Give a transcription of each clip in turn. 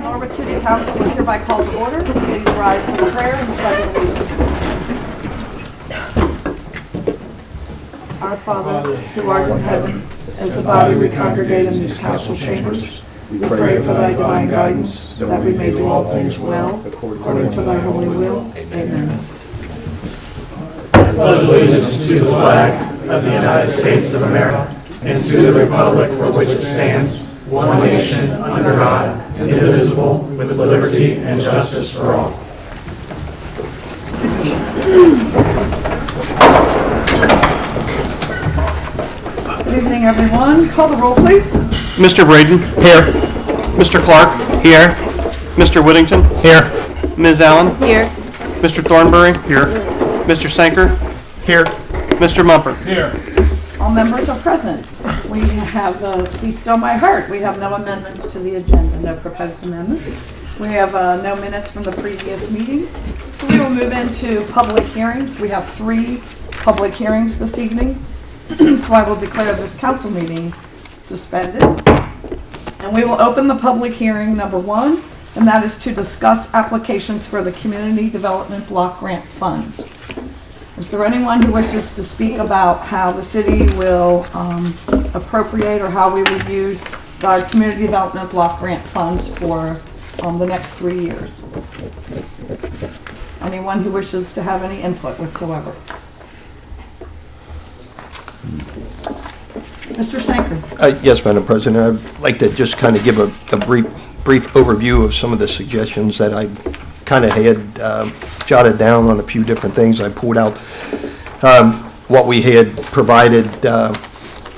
Norwood City Council is hereby called to order. Please rise for the prayer and the pledge of allegiance. Our Father, who art in heaven, as the body we congregate in these council chambers, we pray for thy divine guidance, that we may do all things well, according to thy holy will. Amen. I pledge allegiance to the flag of the United States of America and to the republic for which it stands, one nation, under God, indivisible, with liberty and justice for all. Good evening, everyone. Call the roll, please. Mr. Braden. Here. Mr. Clark. Here. Mr. Whittington. Here. Ms. Allen. Here. Mr. Thornbury. Here. Mr. Sanker. Here. Mr. Mumper. Here. All members are present. We have, Be Still My Heart. We have no amendments to the agenda, no proposed amendments. We have no minutes from the previous meeting. So we will move into public hearings. We have 3 public hearings this evening. So I will declare this council meeting suspended. And we will open the public hearing number 1, and that is to discuss applications for the Community Development Block Grant Funds. Is there anyone who wishes to speak about how the city will appropriate or how we will use our Community Development Block Grant Funds for the next 3 years? Anyone who wishes to have any input whatsoever? Mr. Sanker. Yes, Madam President. I'd like to just kind of give a brief overview of some of the suggestions that I kind of had jotted down on a few different things. I pulled out what we had provided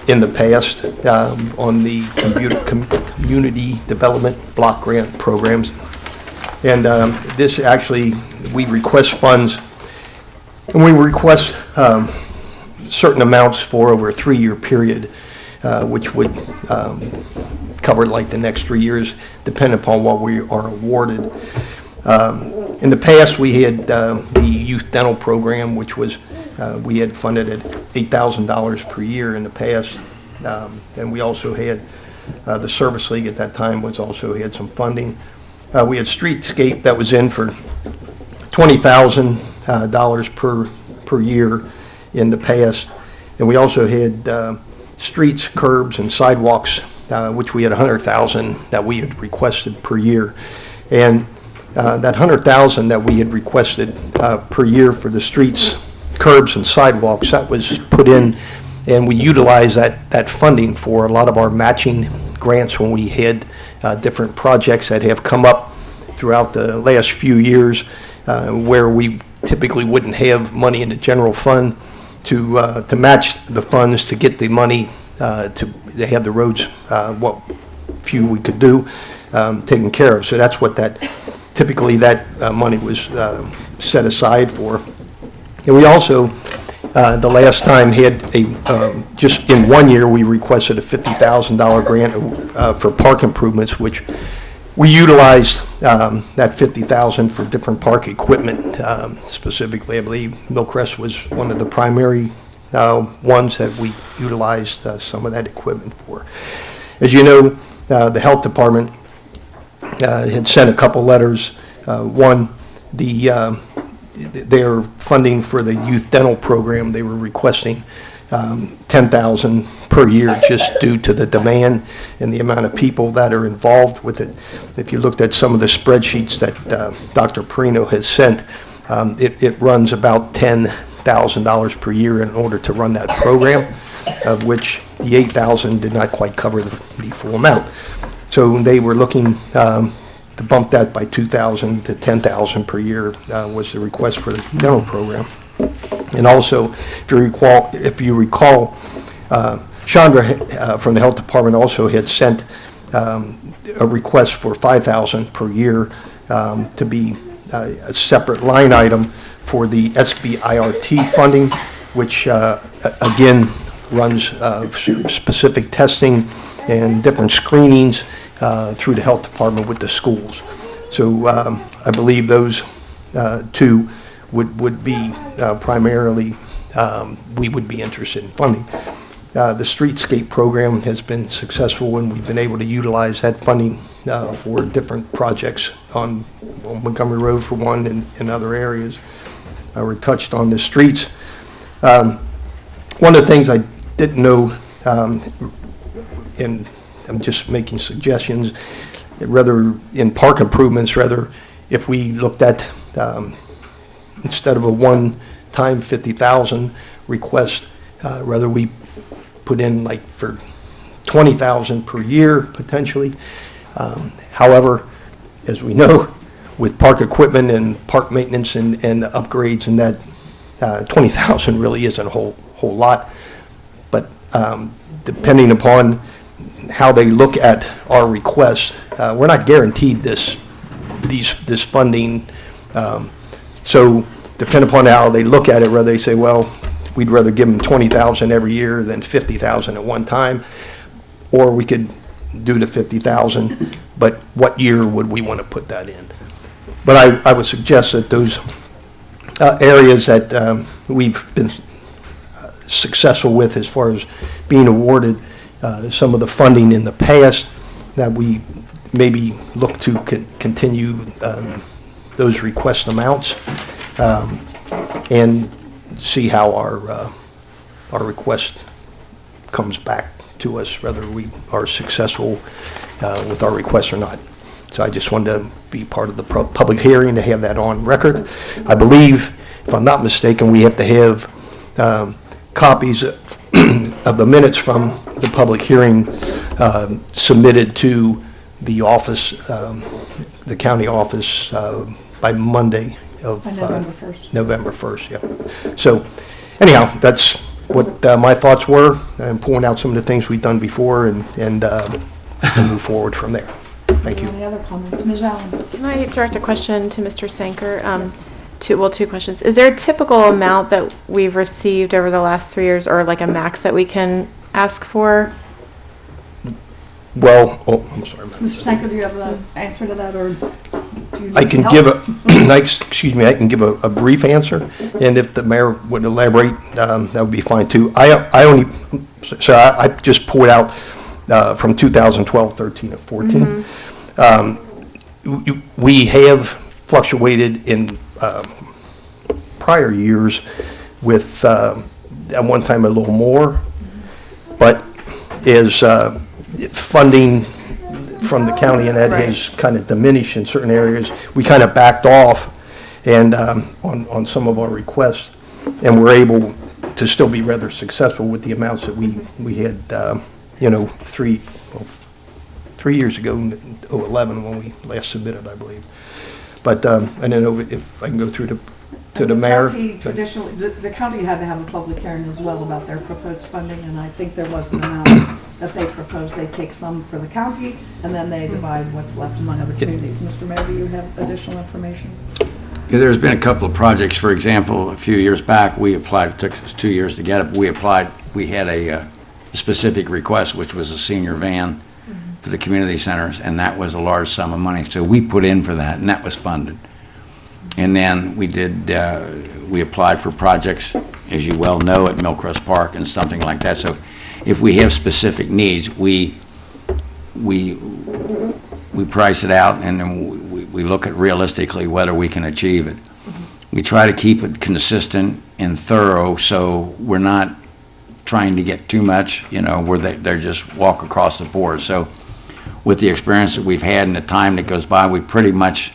in the past on the community development block grant programs. And this actually, we request funds, and we request certain amounts for over a 3-year period, which would cover like the next 3 years, depending upon what we are awarded. In the past, we had the youth dental program, which was we had funded at $8,000 per year in the past, and we also had the service league at that time was also had some funding. We had streetscape that was in for $20,000 per year in the past, and we also had streets, curbs, and sidewalks, which we had $100,000 that we had requested per year. And that $100,000 that we had requested per year for the streets, curbs, and sidewalks, that was put in, and we utilized that funding for a lot of our matching grants when we had different projects that have come up throughout the last few years where we typically wouldn't have money in the general fund to match the funds to get the money to have the roads, what few we could do, taken care of. So that's what typically that money was set aside for. And we also, the last time had just in 1 year, we requested a $50,000 grant for park improvements, which we utilized that $50,000 for different park equipment. Specifically, I believe Millcrest was one of the primary ones that we utilized some of that equipment for. As you know, the health department had sent a couple letters. One, their funding for the youth dental program, they were requesting $10,000 per year just due to the demand and the amount of people that are involved with it. If you looked at some of the spreadsheets that Dr. Perino has sent, it runs about $10,000 per year in order to run that program, of which the $8,000 did not quite cover the full amount. So they were looking to bump that by $2,000 to $10,000 per year was the request for the dental program. And also, if you recall, Chandra from the health department also had sent a request for $5,000 per year to be a separate line item for the SBIRT funding, which again runs specific testing and different screenings through the health department with the schools. So I believe those two would be primarily we would be interested in funding. The streetscape program has been successful, and we've been able to utilize that funding for different projects on Montgomery Road for one, and in other areas. We touched on the streets. One of the things I didn't know, and I'm just making suggestions, rather in park improvements, rather if we looked at, instead of a one-time 50,000 request, rather we put in like for 20,000 per year potentially. However, as we know, with park equipment and park maintenance and upgrades, and that 20,000 really isn't a whole lot. But depending upon how they look at our request, we're not guaranteed this funding. So depending upon how they look at it, whether they say, well, we'd rather give them 20,000 every year than 50,000 at one time, or we could do the 50,000, but what year would we want to put that in? But I would suggest that those areas that we've been successful with as far as being awarded some of the funding in the past, that we maybe look to continue those request amounts and see how our request comes back to us, whether we are successful with our request or not. So I just wanted to be part of the public hearing, to have that on record. I believe, if I'm not mistaken, we have to have copies of the minutes from the public hearing submitted to the office, the county office, by Monday of November 1st. November 1st, yeah. So anyhow, that's what my thoughts were, and pulling out some of the things we've done before, and to move forward from there. Thank you. Any other comments? Ms. Allen? Can I direct a question to Mr. Sanker? Two questions. Is there a typical amount that we've received over the last 3 years, or like a max that we can ask for? Well, I'm sorry, ma'am. Mr. Sanker, do you have the answer to that, or do you need I can some give help? I can give a brief answer, and if the mayor would elaborate, that would be fine too. I just pulled out from 2012, 13, and 14. We have fluctuated in prior years with at one time a little more, but as funding from the county and that has kind of diminished in certain areas, we kind of backed off and on some of our requests, and we're able to still be rather successful with the amounts that we had 3 years ago, 2011, when we last submitted, I believe. But I don't know if I can go through to the mayor. County traditionally, the county had to have a public hearing as well about their proposed funding, and I think there was an amount that they proposed. They take some for the county, and then they divide what's left among other communities. Mr. Mayor, do you have additional information? Yeah, there's been a couple of projects. For example, a few years back, we applied, it took us 2 years to get it, but we had a specific request, which was a senior van for the community centers, and that was a large sum of money. So we put in for that, and that was funded. And then we applied for projects, as you well know, at Millcrest Park and something like that. So if we have specific needs, we price it out, and then we look at realistically whether we can achieve it. We try to keep it consistent and thorough, so we're not trying to get too much, where they're just walk across the board. So with the experience that we've had and the time that goes by, we pretty much,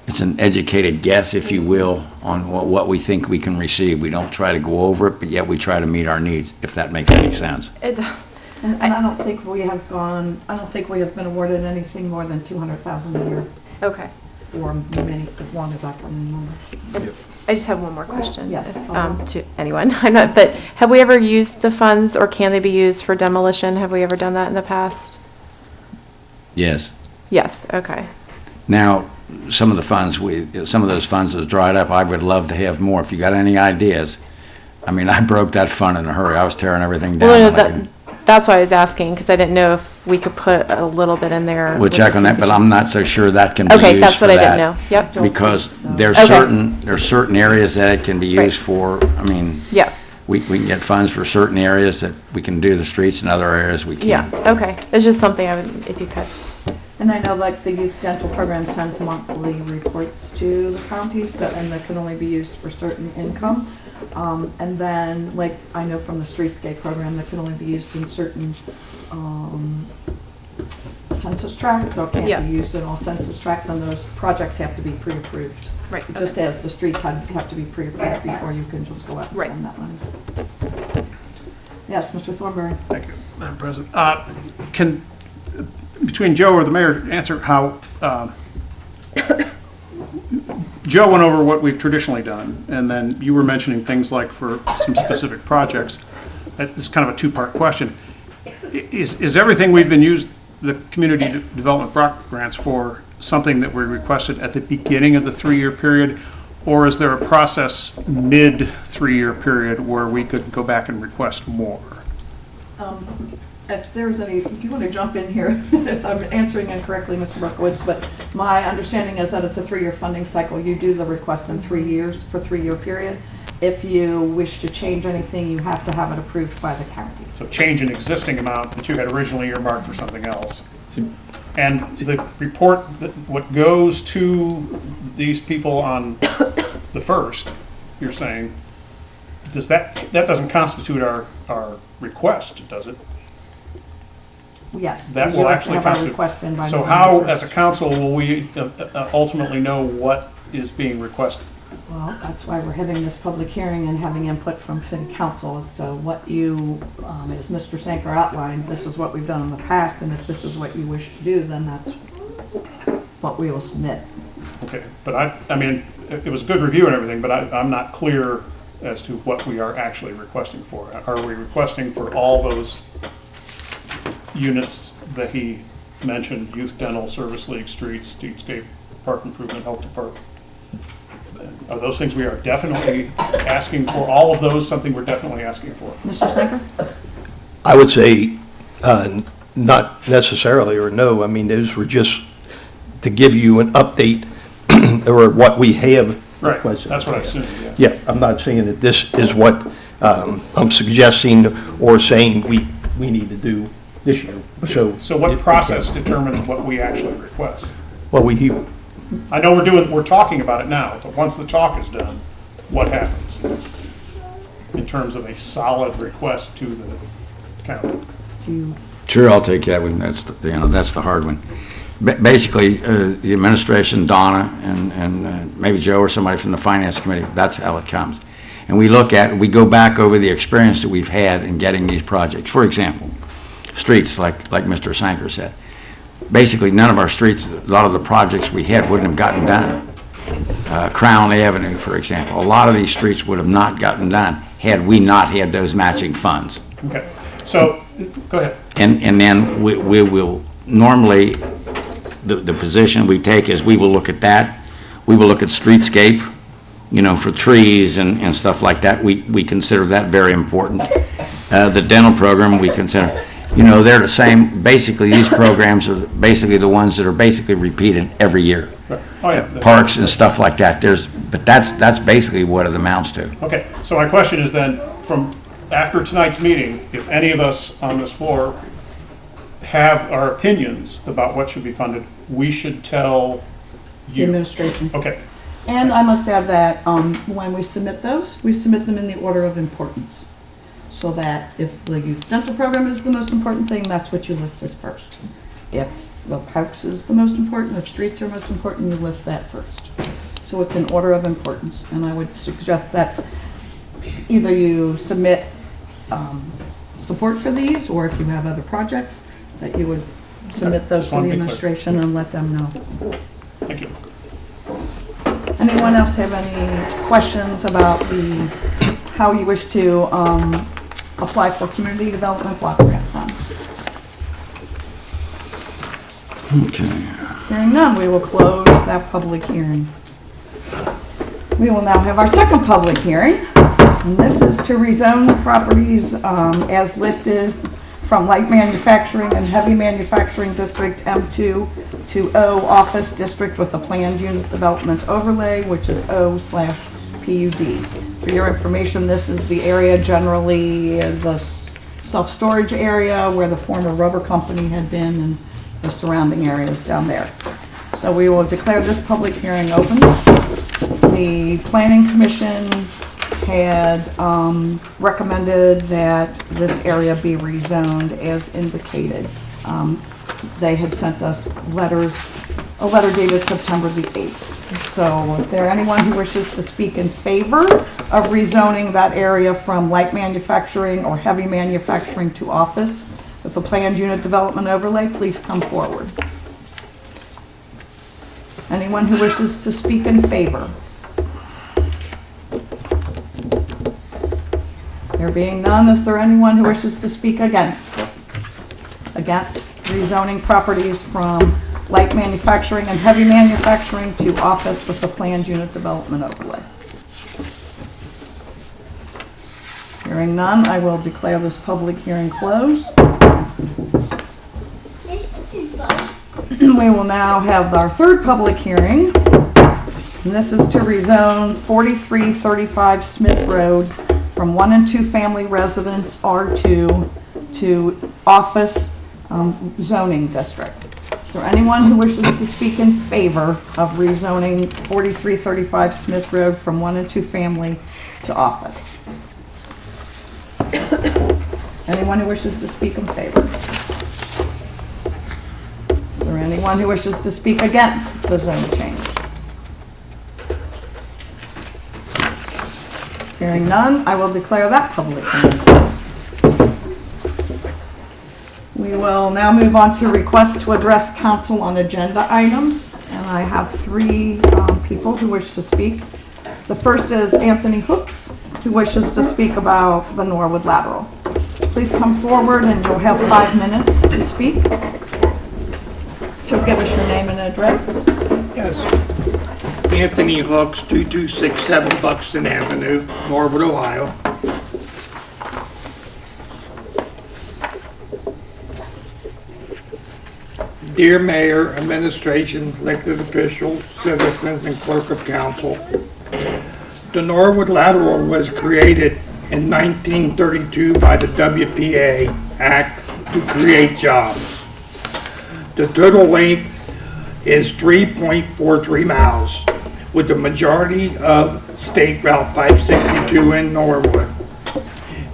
it's an educated guess, if you will, on what we think we can receive. We don't try to go over it, but yet we try to meet our needs, if that makes any sense. It does. And I don't think we have been awarded anything more than $200,000 a year Okay. for many, as long as I can remember. I just have one more question. Yes. To anyone. But have we ever used the funds, or can they be used for demolition? Have we ever done that in the past? Yes. Yes. Okay. Now, some of those funds have dried up. I would love to have more. If you got any ideas, I broke that fund in a hurry. I was tearing everything down. Well, that's why I was asking, because I didn't know if we could put a little bit in there. We'll check on that, but I'm not so sure that can be used for that. Okay, that's what I didn't know. Yep. Because there's Okay. certain areas that it can be used for. Yep. we can get funds for certain areas that we can do the streets, and other areas we can't. Yeah, okay. It's just something I would, if you could. And I know like the youth dental program sends monthly reports to the counties and that can only be used for certain income. And then like I know from the streetscape program that can only be used in certain census tracts, so it can't Yes. be used in all census tracts, and those projects have to be pre-approved. Right. Just as the streets have to be pre-approved before you can just go out and Right. spend that money. Yes, Mr. Thornberry. Thank you, Madam President. Can, between Joe or the mayor, answer how, Joe went over what we've traditionally done, and then you were mentioning things like for some specific projects. It's kind of a two-part question. Is everything we've been used, the community development block grants for, something that we requested at the beginning of the 3-year period? Or is there a process mid-3-year period where we could go back and request more? If there's any, if you want to jump in here, if I'm answering incorrectly, Mr. Berkowitz, but my understanding is that it's a 3-year funding cycle. You do the request in 3 years for 3-year period. If you wish to change anything, you have to have it approved by the county. So change an existing amount that you had originally earmarked for something else. And the report, what goes to these people on the 1st, you're saying, does that doesn't constitute our request, does it? Yes. That you will have to actually have our constitute. request in by So November how, 1st. as a council, will we ultimately know what is being requested? Well, that's why we're having this public hearing and having input from city council as to what you, as Mr. Sanker outlined, this is what we've done in the past, and if this is what you wish to do, then that's what we will submit. Okay, but I mean, it was a good review and everything, but I'm not clear as to what we are actually requesting for. Are we requesting for all those units that he mentioned, youth dental, service league, streets, streetscape, park improvement, health department? Are those things we are definitely asking for? All of those, something we're definitely asking for? Mr. Sanker? I would say not necessarily, or no. I mean, those were just to give you an update or what we have Right, requested. that's what I assumed, yeah. Yeah, I'm not saying that this is what I'm suggesting or saying we need to do this year. So what process determines what we actually request? Well, I know we're talking about it now, but once the talk is done, what happens in terms of a solid request to the county? Sure, I'll take that one. That's the hard one. Basically, the administration, Donna, and maybe Joe or somebody from the finance committee, that's how it comes. And we go back over the experience that we've had in getting these projects. For example, streets, like Mr. Sanker said. Basically, none of our streets, a lot of the projects we had wouldn't have gotten done. Crown Avenue, for example, a lot of these streets would have not gotten done had we not had those matching funds. Okay, so, go ahead. And then we will, normally, the position we take is we will look at that. We will look at streetscape, for trees and stuff like that. We consider that very important. The dental program, we consider, they're the same. Basically, these programs are basically the ones that are basically repeated every year. Oh, yeah. Parks and stuff like that. But that's basically what it amounts to. Okay, so my question is then, from after tonight's meeting, if any of us on this floor have our opinions about what should be funded, we should tell The you. administration. Okay, And I must add that when we submit those, we submit them in the order of importance. So that if the youth dental program is the most important thing, that's what you list as first. If the parks is the most important, the streets are most important, you list that first. So it's in order of importance. And I would suggest that either you submit support for these, or if you have other projects, that you would submit those to the administration and let them know. thank you. Anyone else have any questions about how you wish to apply for community development block grant funds? Okay. Hearing none, we will close that public hearing. We will now have our second public hearing, and this is to rezone the properties as listed from light manufacturing and heavy manufacturing district M2 to O office district with a planned unit development overlay, which is O/PUD. For your information, this is the area generally, the self-storage area where the former rubber company had been and the surrounding areas down there. So we will declare this public hearing open. The Planning Commission had recommended that this area be rezoned as indicated. They had sent us a letter dated September the 8th. So if there anyone who wishes to speak in favor of rezoning that area from light manufacturing or heavy manufacturing to office with a planned unit development overlay, please come forward. Anyone who wishes to speak in favor? There being none, is there anyone who wishes to speak against? Against rezoning properties from light manufacturing and heavy manufacturing to office with a planned unit development overlay? Hearing none, I will declare this public hearing closed. We will now have our third public hearing, and this is to rezone 4335 Smith Road from 1 and 2 family residence R2 to office zoning district. Is there anyone who wishes to speak in favor of rezoning 4335 Smith Road from 1 and 2 family to office? Anyone who wishes to speak in favor? Is there anyone who wishes to speak against the zone change? Hearing none, I will declare that public hearing closed. We will now move on to requests to address council on agenda items, and I have 3 people who wish to speak. The first is Anthony Hooks, who wishes to speak about the Norwood lateral. Please come forward and you'll have 5 minutes to speak. If you'll give us your name and address. Yes. Anthony Hooks, 2267 Buxton Avenue, Norwood, Ohio. Dear Mayor, Administration, elected officials, citizens, and Clerk of Council, the Norwood Lateral was created in 1932 by the WPA Act to create jobs. The total length is 3.43 miles, with the majority of State Route 562 in Norwood.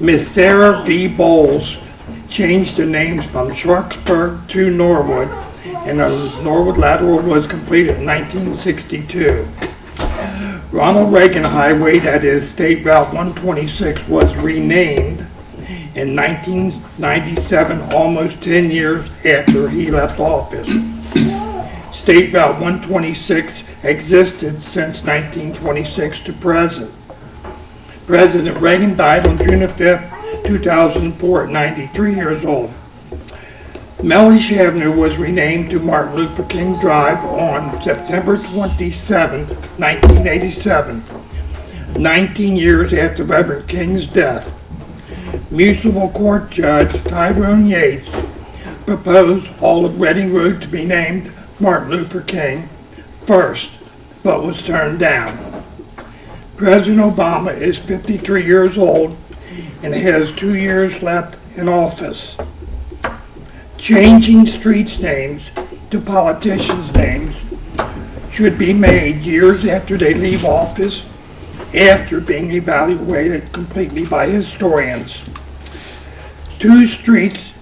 Miss Sarah V. Bowles changed the names from Sharpsburg to Norwood, and the Norwood Lateral was completed in 1962. Ronald Reagan Highway, that is State Route 126, was renamed in 1997, almost 10 years after he left office. State Route 126 existed since 1926 to present. President Reagan died on June 5, 2004 at 93 years old. Mellish Avenue was renamed to Martin Luther King Drive on September 27, 1987, 19 years after Reverend King's death. Municipal Court Judge Tyrone Yates proposed all of Reading Road to be named Martin Luther King first, but was turned down. President Obama is 53 years old and has 2 years left in office. Changing streets names to politicians' names should be made years after they leave office, after being evaluated completely by historians. 2 streets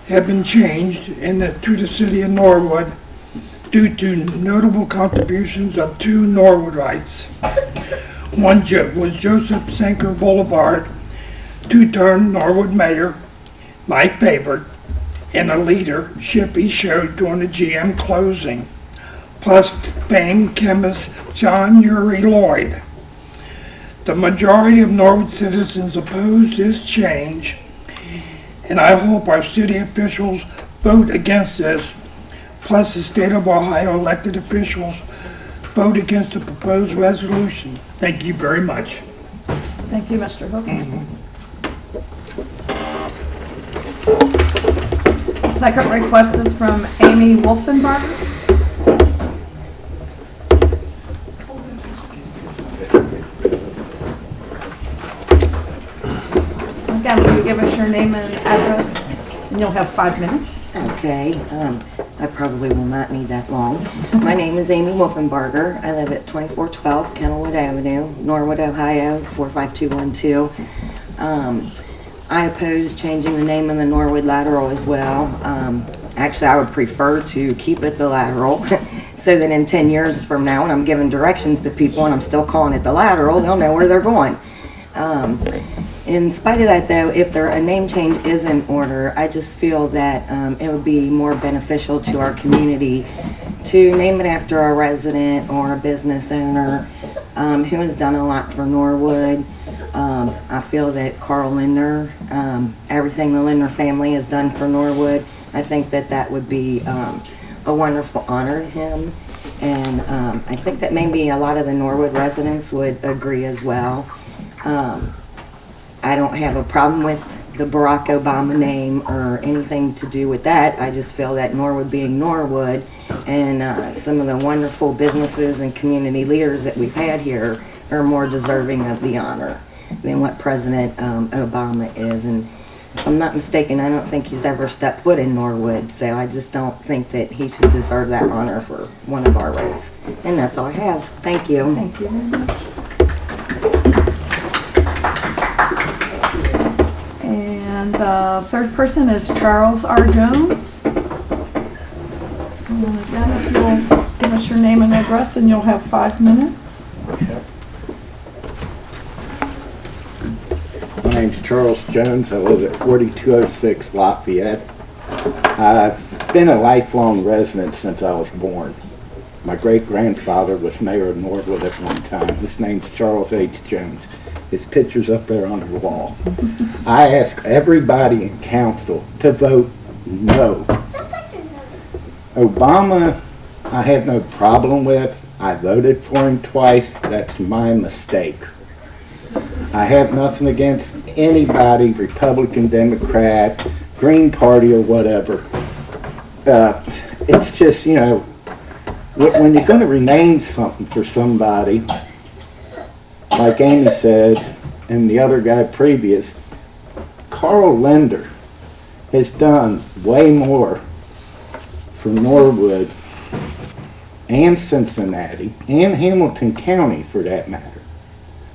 have been changed to the city of Norwood due to notable contributions of 2 Norwoodites. One was Joseph Sanker Boulevard, 2-term Norwood mayor, my favorite, and a leadership he showed during the GM closing, plus famed chemist John Uri Lloyd. The majority of Norwood citizens oppose this change, and I hope our city officials vote against this, plus the state of Ohio elected officials vote against the proposed resolution. Thank you very much. Thank you, Mr. Hooks. Second request is from Amy Wolfenbarger. your name and address, and you'll have 5 minutes. Okay, I probably will not need that long. My name is Amy Wolfenbarger. I live at 2412 Kennelwood Avenue, Norwood, Ohio, 45212. I oppose changing the name of the Norwood Lateral as well. Actually, I would prefer to keep it the Lateral so that in 10 years from now, when I'm giving directions to people and I'm still calling it the Lateral, they'll know where they're going. In spite of that, though, if a name change is in order, I just feel that it would be more beneficial to our community to name it after a resident or a business owner who has done a lot for Norwood. I feel that Carl Linder, everything the Linder family has done for Norwood, I think that that would be a wonderful honor to him. And I think that maybe a lot of the Norwood residents would agree as well. I don't have a problem with the Barack Obama name or anything to do with that. I just feel that Norwood being Norwood and some of the wonderful businesses and community leaders that we've had here are more deserving of the honor than what President Obama is. And if I'm not mistaken, I don't think he's ever stepped foot in Norwood, so I just don't think that he should deserve that honor for one of our roads. And that's all I have. Thank you. Thank you very much. And the third person is Charles R. Jones. Again, if you'll give us your name and address, and you'll have 5 minutes. My name's Charles Jones. I live at 4206 Lafayette. I've been a lifelong resident since I was born. My great-grandfather was mayor of Norwood at one time. His name's Charles H. Jones. His picture's up there on the wall. I ask everybody in council to vote no. Obama, I have no problem with. I voted for him twice. That's my mistake. I have nothing against anybody, Republican, Democrat, Green Party, or whatever. It's just, you know, when you're going to rename something for somebody, like Amy said, and the other guy previous, Carl Linder has done way more for Norwood and Cincinnati and Hamilton County, for that matter,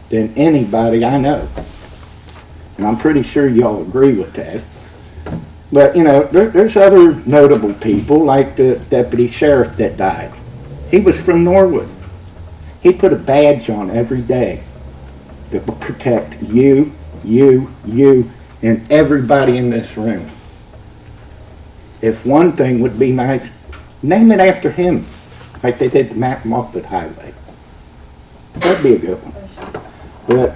than anybody I know. And I'm pretty sure y'all agree with that. But, you know, there's other notable people, like the deputy sheriff that died. He was from Norwood. He put a badge on every day that will protect you, and everybody in this room. If one thing would be nice, name it after him, like they did the Moffett Highway. That'd be a good one. But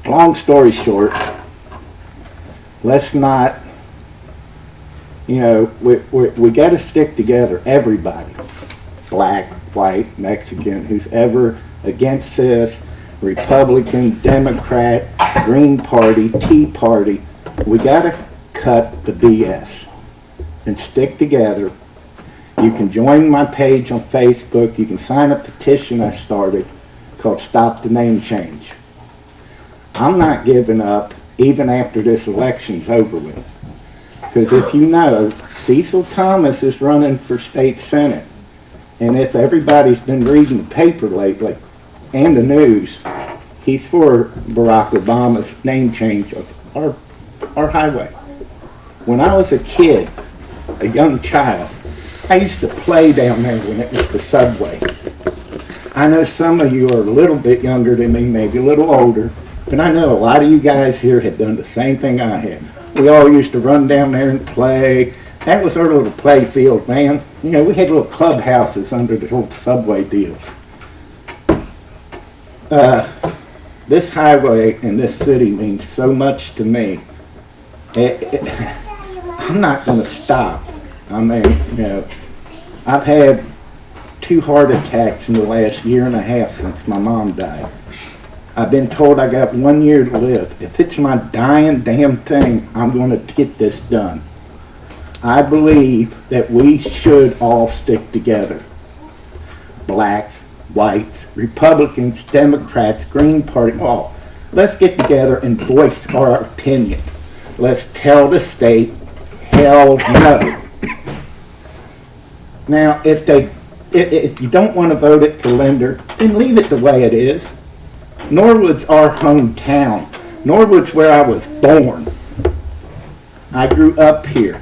long story short, let's not, you know, we got to stick together, everybody, black, white, Mexican, who's ever against this, Republican, Democrat, Green Party, Tea Party. We got to cut the BS and stick together. You can join my page on Facebook. You can sign a petition I started called Stop the Name Change. I'm not giving up even after this election's over with. Because if you know, Cecil Thomas is running for state senate. And if everybody's been reading the paper lately and the news, he's for Barack Obama's name change of our highway. When I was a kid, a young child, I used to play down there when it was the subway. I know some of you are a little bit younger than me, maybe a little older, but I know a lot of you guys here have done the same thing I have. We all used to run down there and play. That was our little play field, man. You know, we had little clubhouses under the old subway deals. This highway in this city means so much to me. I'm not going to stop. I mean, you know, I've had 2 heart attacks in the last year and a half since my mom died. I've been told I got 1 year to live. If it's my dying damn thing, I'm going to get this done. I believe that we should all stick together. Blacks, whites, Republicans, Democrats, Green Party, all. Let's get together and voice our opinion. let's tell the state, hell no. Now, if you don't want to vote it for Linder, then leave it the way it is. Norwood's our hometown. Norwood's where I was born. I grew up here.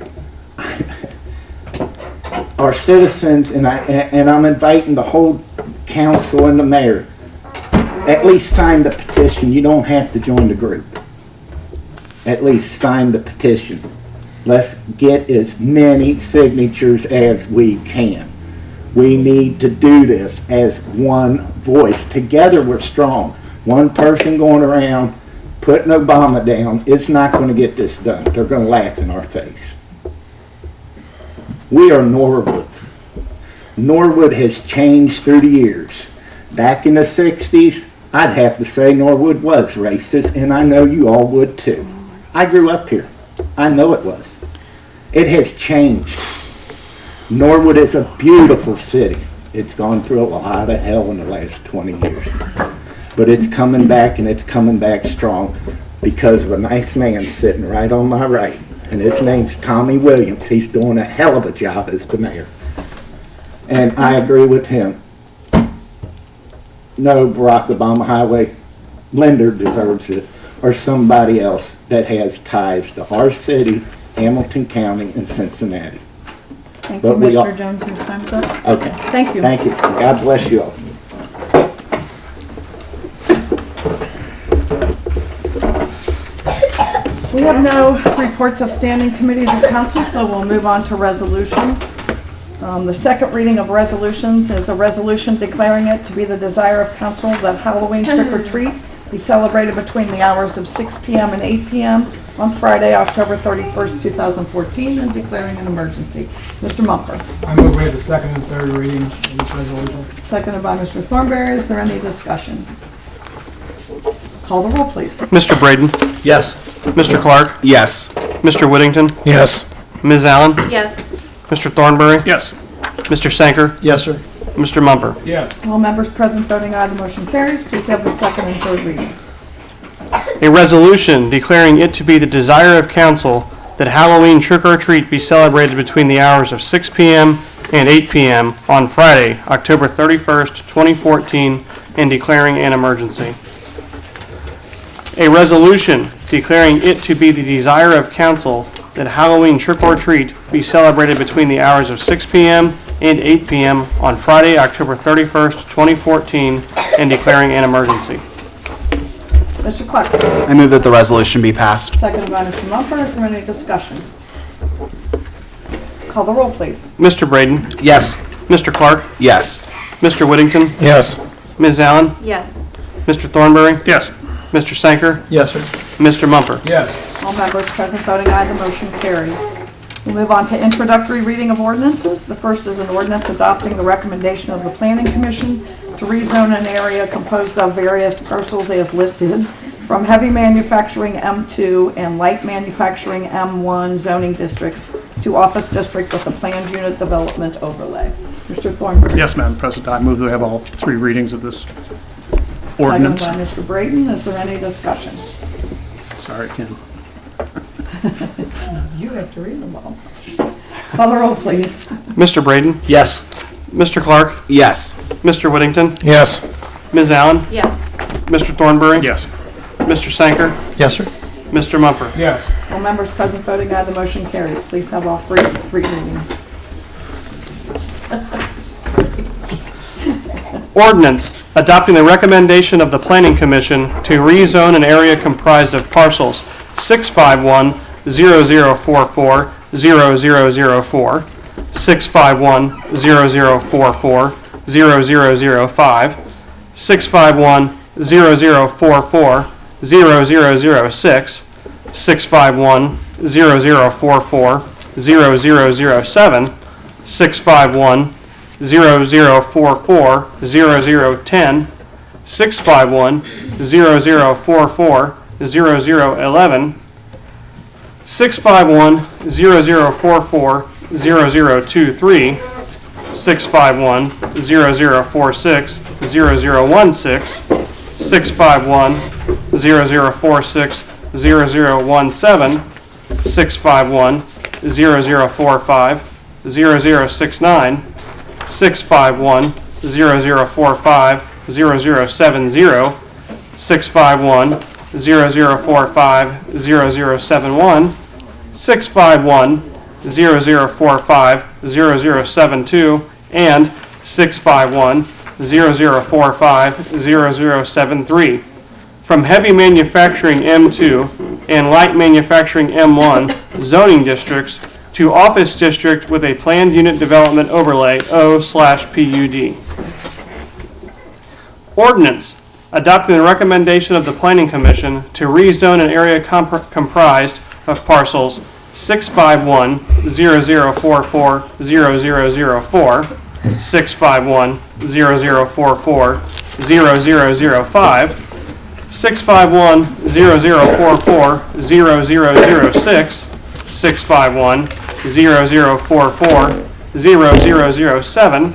Our citizens, and I'm inviting the whole council and the mayor, at least sign the petition. You don't have to join the group. At least sign the petition. Let's get as many signatures as we can. We need to do this as one voice. Together we're strong. One person going around putting Obama down is not going to get this done. They're going to laugh in our face. We are Norwood. Norwood has changed through the years. Back in the 60s, I'd have to say Norwood was racist, and I know you all would too. I grew up here. I know it was. It has changed. Norwood is a beautiful city. It's gone through a lot of hell in the last 20 years. But it's coming back, and it's coming back strong because of a nice man sitting right on my right. And his name's Tommy Williams. He's doing a hell of a job as the mayor. And I agree with him. No Barack Obama Highway. Linder deserves it, or somebody else that has ties to our city, Hamilton County, and Cincinnati. Thank you, Mr. Jones. Your time's up. Okay. Thank you. Thank you. God bless you all. We have no reports of standing committees of council, so we'll move on to resolutions. The second reading of resolutions is a resolution declaring it to be the desire of council that Halloween trick-or-treat be celebrated between the hours of 6 p.m. and 8 p.m. on Friday, October 31st, 2014, and declaring an emergency. Mr. Mumford. I move we have the second and third reading of this resolution. Seconded by Mr. Thornberry. Is there any discussion? Call the roll, please. Mr. Braden? Yes. Mr. Clark? Yes. Mr. Whittington? Yes. Ms. Allen? Yes. Mr. Thornberry? Yes. Mr. Sanker? Yes, sir. Mr. Mumper? Yes. All members present voting aye, the motion carries. Please have the second and third reading. A resolution declaring it to be the desire of council that Halloween trick-or-treat be celebrated between the hours of 6 p.m. and 8 p.m. on Friday, October 31st, 2014, and declaring an emergency. A resolution declaring it to be the desire of council that Halloween trick-or-treat be celebrated between the hours of 6 p.m. and 8 p.m. on Friday, October 31st, 2014, and declaring an emergency. Mr. Clark. I move that the resolution be passed. Seconded by Mr. Mumford. Is there any discussion? Call the roll, please. Mr. Braden? Yes. Mr. Clark? Yes. Mr. Whittington? Yes. Ms. Allen? Yes. Mr. Thornberry? Yes. Mr. Sanker? Yes, sir. Mr. Mumper? Yes. All members present voting aye, the motion carries. We'll move on to introductory reading of ordinances. The first is an ordinance adopting the recommendation of the Planning Commission to rezone an area composed of various parcels as listed from heavy manufacturing M2 and light manufacturing M1 zoning districts to office district with a planned unit development overlay. Mr. Thornberry. Yes, Madam President, I move that we have all three readings of this ordinance. Seconded by Mr. Braden. Is there any discussion? Sorry, Ken. You have to read them all. Call the roll, please. Mr. Braden? Yes. Mr. Clark? Yes. Mr. Whittington? Yes. Ms. Allen? Yes. Mr. Thornberry? Yes. Mr. Sanker? Yes, sir. Mr. Mumper? Yes. All members present voting aye, the motion carries. Please have all three readings. Ordinance adopting the recommendation of the Planning Commission to rezone an area comprised of parcels 651-0044-0004, 651-0044-0005, 651-0044-0006, 651-0044-0007, 651-0044-0010, 651-0044-0011, 651-0044-0023, 651-0046-0016, 651-0046-0017, 651 0045 0069, 651 0045 0070, 651 0045 0071, 651 0045 0072, and 651 0045 0073. From heavy manufacturing M2 and light manufacturing M1 zoning districts to office district with a planned unit development overlay O/PUD. Ordinance adopting the recommendation of the Planning Commission to rezone an area comprised of parcels 651 0044 0004, 651 0044 0005, 651 0044 0006, 651 0044 0007,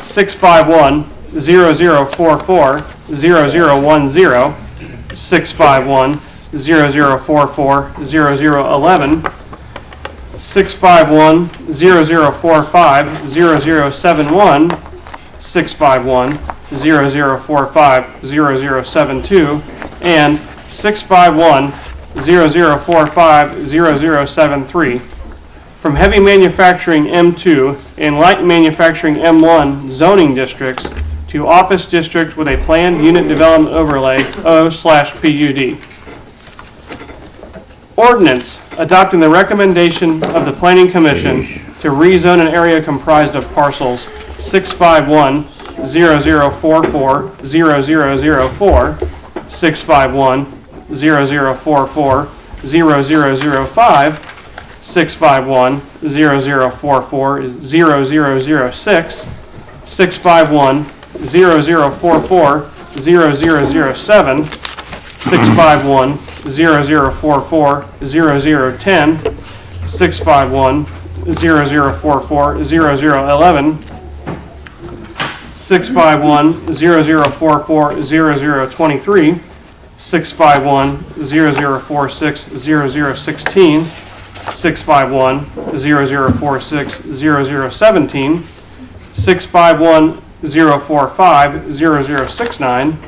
651 0044 0010, 651 0044 0011, 651 0045 0071, 651 0045 0072, and 651 0045 0073. From heavy manufacturing M2 and light manufacturing M1 zoning districts to office district with a planned unit development overlay O/PUD. Ordinance adopting the recommendation of the Planning Commission to rezone an area comprised of parcels 651 0044 0004, 651 0044 0005, 651 0044 0006, 651 0044 0007, 651 0044 0010, 651 0044 0011, 651 0044 0023, 651 0046 0016, 651 0046 0017, 651 045 0069,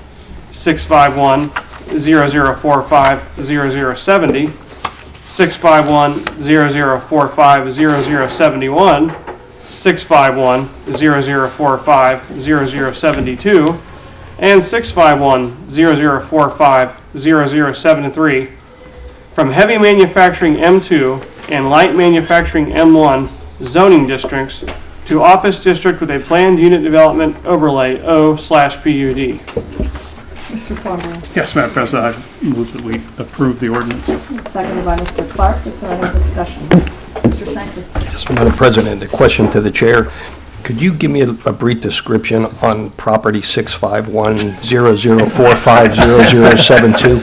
651 0045 0070, 651 0045 0071, 651 0045 0072, and 651 0045 0073. From heavy manufacturing M2 and light manufacturing M1 zoning districts to office district with a planned unit development overlay O/PUD. Mr. Thornberry. Yes, Madam President, I move that we approve the ordinance. Seconded by Mr. Clark. Is there any discussion? Mr. Sanker. Yes, Madam President, a question to the chair. Could you give me a brief description on property 651 0045 0072?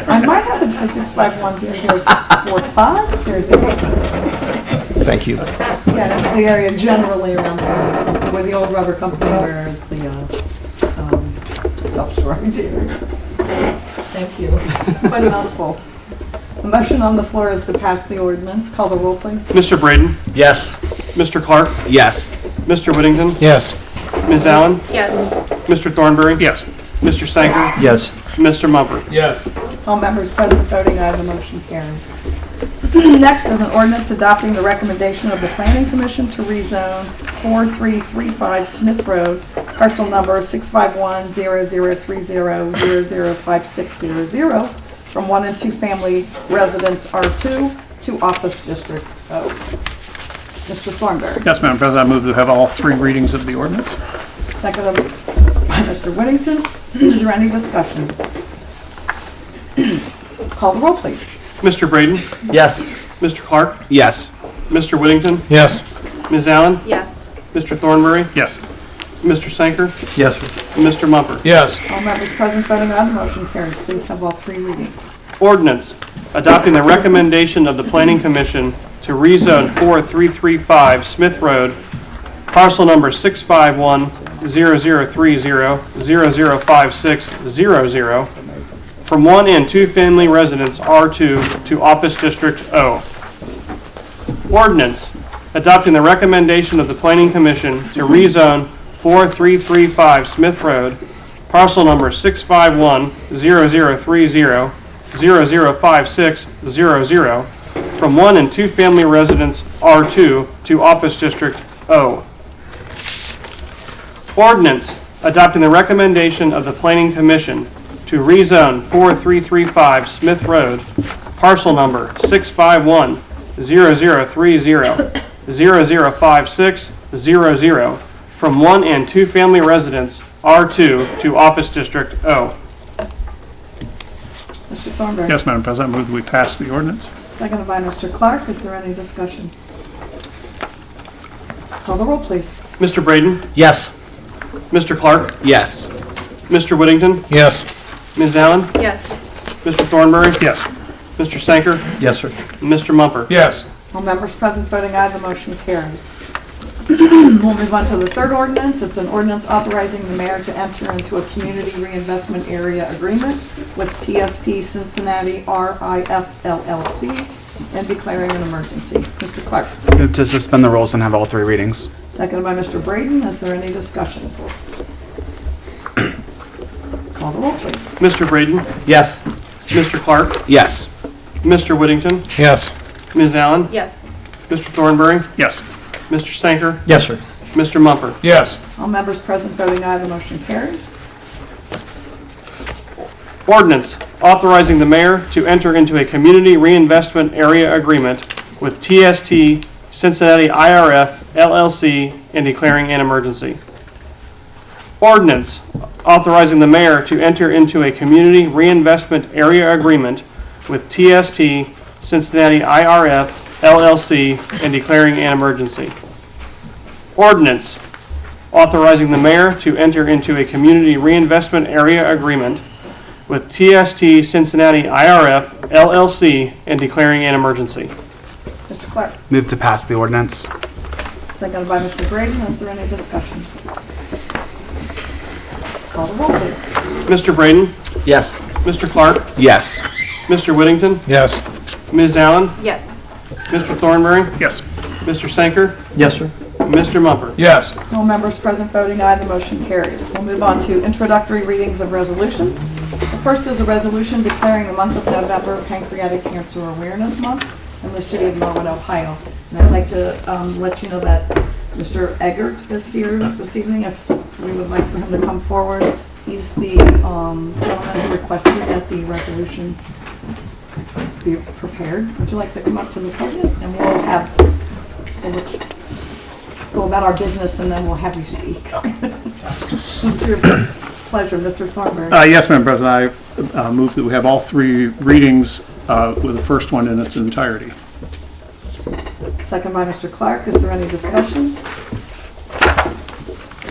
I might have it for 651 0045 0072. Thank you. Yeah, that's the area generally around where the old rubber company, where is the self-storage area. Thank you. Quite a mouthful. The motion on the floor is to pass the ordinance. Call the roll, please. Mr. Braden? Yes. Mr. Clark? Yes. Mr. Whittington? Yes. Ms. Allen? Yes. Mr. Thornberry? Yes. Mr. Sanker? Yes. Mr. Mumford? Yes. All members present voting aye, the motion carries. Next is an ordinance adopting the recommendation of the Planning Commission to rezone 4335 Smith Road, parcel number 651-0030-005600, from 1 and 2 family residence R2 to office district O. Mr. Thornberry. Yes, Madam President, I move to have all three readings of the ordinance. Seconded by Mr. Whittington. Is there any discussion? Call the roll, please. Mr. Braden? Yes. Mr. Clark? Yes. Mr. Whittington? Yes. Ms. Allen? Yes. Mr. Thornberry? Yes. Mr. Sanker? Yes, sir. And Mr. Mumford? Yes. All members present voting aye, the motion carries. Please have all three readings. Ordinance adopting the recommendation of the Planning Commission to rezone 4335 Smith Road, parcel number 651-0030-005600, from 1 and 2 family residence R2 to Office District O. Ordinance adopting the recommendation of the Planning Commission to rezone 4335 Smith Road, parcel number 651-0030-005600, from 1 and 2 family residence R2 to Office District O. Ordinance adopting the recommendation of the Planning Commission to rezone 4335 Smith Road, parcel number 651-0030-005600, from 1 and 2 family residence R2 to Office District O. Mr. Thornburg. Yes, Madam President, I move that we pass the ordinance. Seconded by Mr. Clark. Is there any discussion? Call the roll, please. Mr. Braden? Yes. Mr. Clark? Yes. Mr. Whittington? Yes. Ms. Allen? Yes. Mr. Thornburg? Yes. Mr. Sanker? Yes, sir. And Mr. Mumper? Yes. All members present voting aye, the motion carries. We'll move on to the third ordinance. It's an ordinance authorizing the mayor to enter into a community reinvestment area agreement with TST Cincinnati RIF LLC and declaring an emergency. Mr. Clark. Move to suspend the rules and have all 3 readings. Seconded by Mr. Braden. Is there any discussion? Call the roll, please. Mr. Braden? Yes. Mr. Clark? Yes. Mr. Whittington? Yes. Ms. Allen? Yes. Mr. Thornburg? Yes. Mr. Sanker? Yes, sir. Mr. Mumper? Yes. All members present voting aye, the motion carries. Ordinance authorizing the mayor to enter into a community reinvestment area agreement with TST Cincinnati IRF LLC and declaring an emergency. Ordinance authorizing the mayor to enter into a community reinvestment area agreement with TST Cincinnati IRF LLC and declaring an emergency. Ordinance authorizing the mayor to enter into a community reinvestment area agreement with TST Cincinnati IRF LLC and declaring an emergency. Mr. Clark. Move to pass the ordinance. Seconded by Mr. Braden. Is there any discussion? Call the roll, please. Mr. Braden? Yes. Mr. Clark? Yes. Mr. Whittington? Yes. Ms. Allen? Yes. Mr. Thornberry? Yes. Mr. Sanker? Yes, sir. Mr. Mumper? Yes. All members present voting aye, the motion carries. We'll move on to introductory readings of resolutions. The first is a resolution declaring the month of November Pancreatic Cancer Awareness Month in the city of Norwood, Ohio. And I'd like to let you know that Mr. Eggert is here this evening, if we would like for him to come forward. He's the gentleman who requested that the resolution be prepared. Would you like to come up to the podium? And we'll go about our business, and then we'll have you speak. It's your pleasure, Mr. Thornberry. Yes, Madam President, I move that we have all 3 readings with the first one in its entirety. Second by Mr. Clark. Is there any discussion?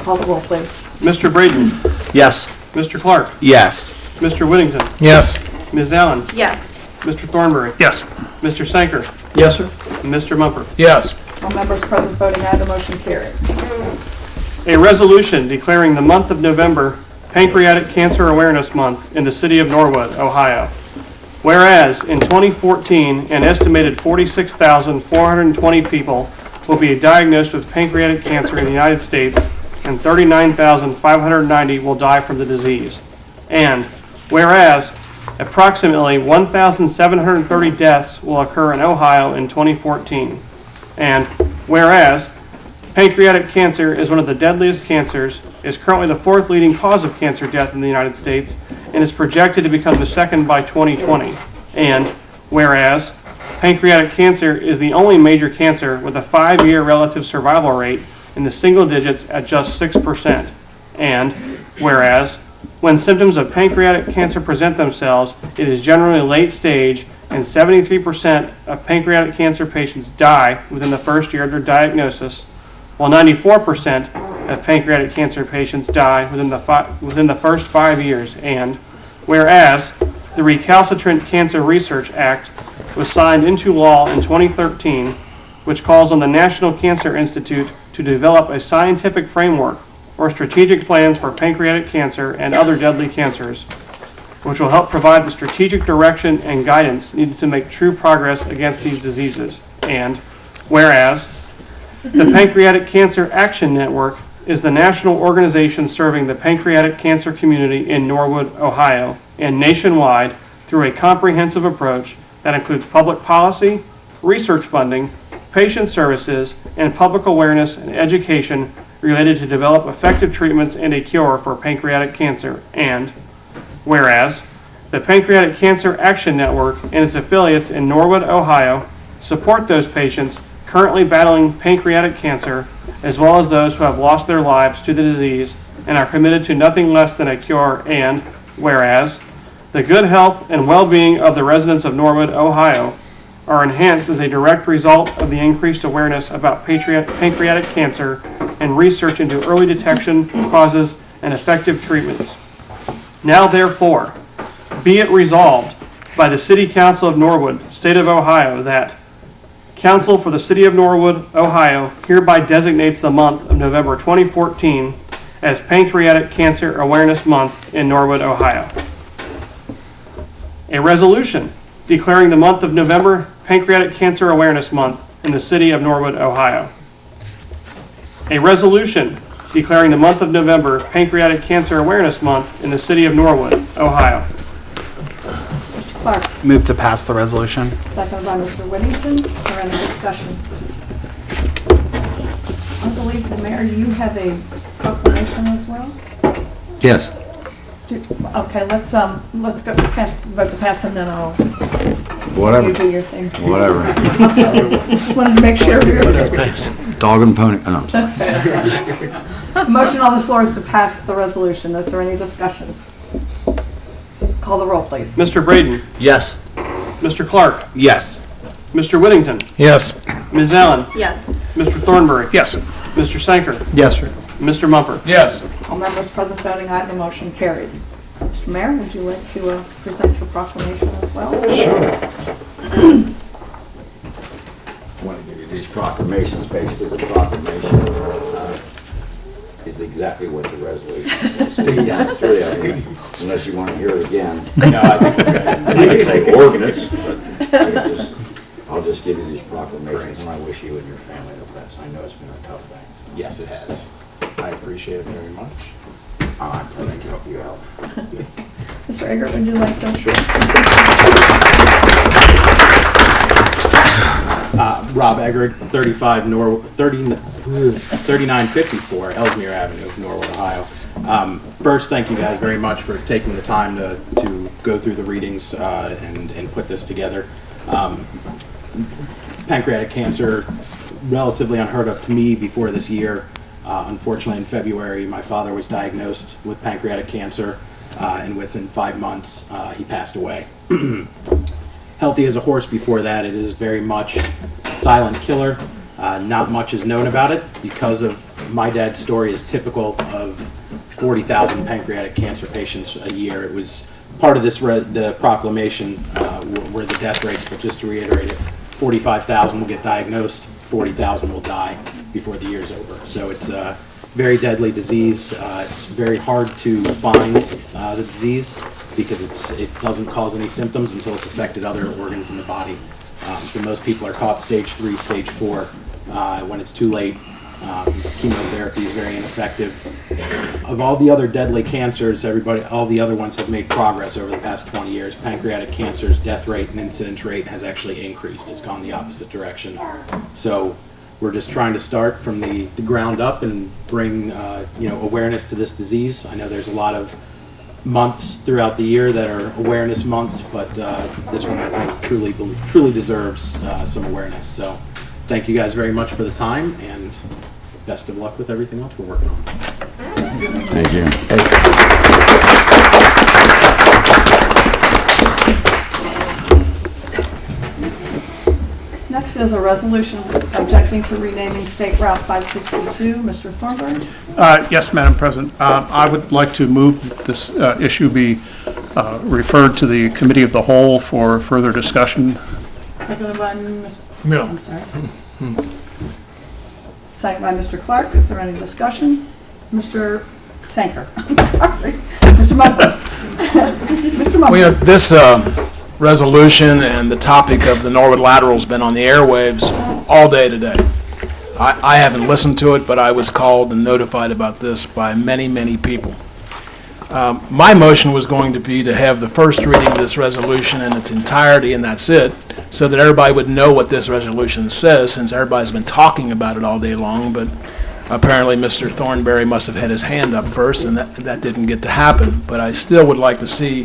Call the roll, please. Mr. Braden? Yes. Mr. Clark? Yes. Mr. Whittington? Yes. Ms. Allen? Yes. Mr. Thornberry? Yes. Mr. Sanker? Yes, sir. And Mr. Mumper? Yes. All members present voting aye, the motion carries. A resolution declaring the month of November Pancreatic Cancer Awareness Month in the city of Norwood, Ohio. Whereas in 2014, an estimated 46,420 people will be diagnosed with pancreatic cancer in the United States, and 39,590 will die from the disease. And whereas approximately 1,730 deaths will occur in Ohio in 2014. And whereas pancreatic cancer is one of the deadliest cancers, is currently the 4th leading cause of cancer death in the United States, and is projected to become the 2nd by 2020. And whereas pancreatic cancer is the only major cancer with a 5-year relative survival rate in the single digits at just 6%. And whereas when symptoms of pancreatic cancer present themselves, it is generally late stage, and 73% of pancreatic cancer patients die within the first year of their diagnosis, while 94% of pancreatic cancer patients die within the first 5 years. And whereas the Recalcitrant Cancer Research Act was signed into law in 2013, which calls on the National Cancer Institute to develop a scientific framework or strategic plans for pancreatic cancer and other deadly cancers. which will help provide the strategic direction and guidance needed to make true progress against these diseases. And whereas the Pancreatic Cancer Action Network is the national organization serving the pancreatic cancer community in Norwood, Ohio, and nationwide through a comprehensive approach that includes public policy, research funding, patient services, and public awareness and education related to develop effective treatments and a cure for pancreatic cancer. And whereas the Pancreatic Cancer Action Network and its affiliates in Norwood, Ohio, support those patients currently battling pancreatic cancer, as well as those who have lost their lives to the disease and are committed to nothing less than a cure. And whereas the good health and well-being of the residents of Norwood, Ohio are enhanced as a direct result of the increased awareness about pancreatic cancer and research into early detection, causes, and effective treatments. Now therefore, be it resolved by the City Council of Norwood, State of Ohio, that Council for the City of Norwood, Ohio hereby designates the month of November 2014 as Pancreatic Cancer Awareness Month in Norwood, Ohio. A resolution declaring the month of November Pancreatic Cancer Awareness Month in the City of Norwood, Ohio. A resolution declaring the month of November Pancreatic Cancer Awareness Month in the City of Norwood, Ohio. Mr. Clark, Move to pass the resolution. seconded by Mr. Whittington. Is there any discussion? I believe the mayor, you have a proclamation as well? Yes. Okay, let's go vote to pass, and then I'll, Whatever. you do your thing. Whatever. Just wanted to make sure we were. Dog and pony, oh, no, I'm sorry. Motion on the floor is to pass the resolution. Is there any discussion? Call the roll, please. Mr. Braden. Yes. Mr. Clark. Yes. Mr. Whittington. Yes. Ms. Allen. Yes. Mr. Thornberry. Yes. Mr. Sanker. Yes, sir. Mr. Mumper. Yes. All members present voting aye, the motion carries. Mr. Mayor, would you like to present your proclamation as well? I want to give you these proclamations. Basically, the proclamation is exactly what the resolution says. Yes. Really, unless you want to hear it again. No, I think I could say ordinance, but I'll just give you these proclamations, and I wish you and your family the best. I know it's been a tough thing. Yes, it has. I appreciate it very much. I think help you out. Mr. Eggert, would you like to? Sure. Rob Eggert, 3954 Ellesmere Avenue, Norwood, Ohio. First, thank you guys very much for taking the time to go through the readings and put this together. Pancreatic cancer, relatively unheard of to me before this year. Unfortunately, in February, my father was diagnosed with pancreatic cancer, and within 5 months, he passed away. Healthy as a horse before that, it is very much a silent killer. Not much is known about it because of my dad's story is typical of 40,000 pancreatic cancer patients a year. It was part of this the proclamation were the death rates, but just to reiterate it, 45,000 will get diagnosed, 40,000 will die before the year's over. So it's a very deadly disease. It's very hard to find the disease because it doesn't cause any symptoms until it's affected other organs in the body. So most people are caught stage 3, stage 4. When it's too late, chemotherapy is very ineffective. Of all the other deadly cancers, all the other ones have made progress over the past 20 years. Pancreatic cancer's death rate and incidence rate has actually increased. It's gone the opposite direction. So we're just trying to start from the ground up and bring awareness to this disease. I know there's a lot of months throughout the year that are awareness months, but this one I think truly deserves some awareness. So thank you guys very much for the time, and best of luck with everything else we're working on. Thank you. Next is a resolution objecting to renaming State Route 562. Mr. Thornberry? Yes, Madam President. I would like to move that this issue be referred to the Committee of the Whole for further discussion. Seconded by Mr. No. I'm sorry. Seconded by Mr. Clark. Is there any discussion? Mr. Sanker? I'm sorry. Mr. Mumford? Mr. come up. Well, this resolution and the topic of the Norwood Lateral has been on the airwaves all day today. I haven't listened to it, but I was called and notified about this by many, many people. My motion was going to be to have the first reading of this resolution in its entirety, and that's it, so that everybody would know what this resolution says, since everybody's been talking about it all day long, but apparently Mr. Thornberry must have had his hand up first, and that didn't get to happen. But I still would like to see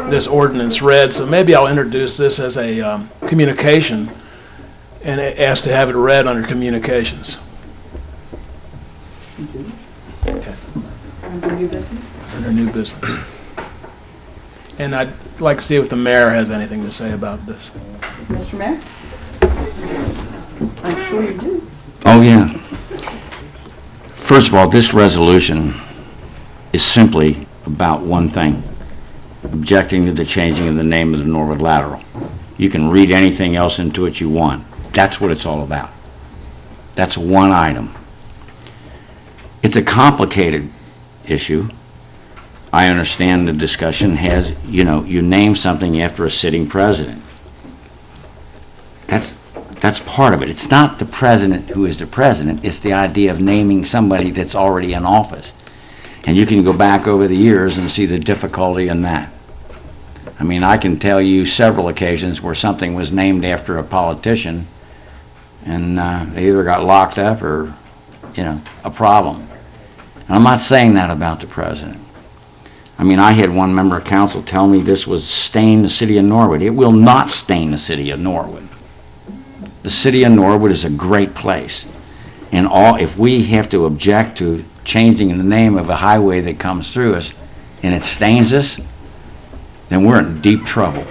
this ordinance read, so maybe I'll introduce this as a communication and ask to have it read under communications. Under new business? Under new business. And I'd like to see if the mayor has anything to say about this. Mr. Mayor? I'm sure you do. Oh, yeah. First of all, this resolution is simply about one thing, objecting to the changing of the name of the Norwood Lateral. You can read anything else into it you want. That's what it's all about. That's one item. It's a complicated issue. I understand the discussion has, you name something after a sitting president. That's part of it. It's not the president who is the president. It's the idea of naming somebody that's already in office. And you can go back over the years and see the difficulty in that. I mean, I can tell you several occasions where something was named after a politician and they either got locked up or, a problem. And I'm not saying that about the president. I mean, I had one member of council tell me this was stain the city of Norwood. It will not stain the city of Norwood. The city of Norwood is a great place. And if we have to object to changing the name of a highway that comes through us and it stains us, then we're in deep trouble.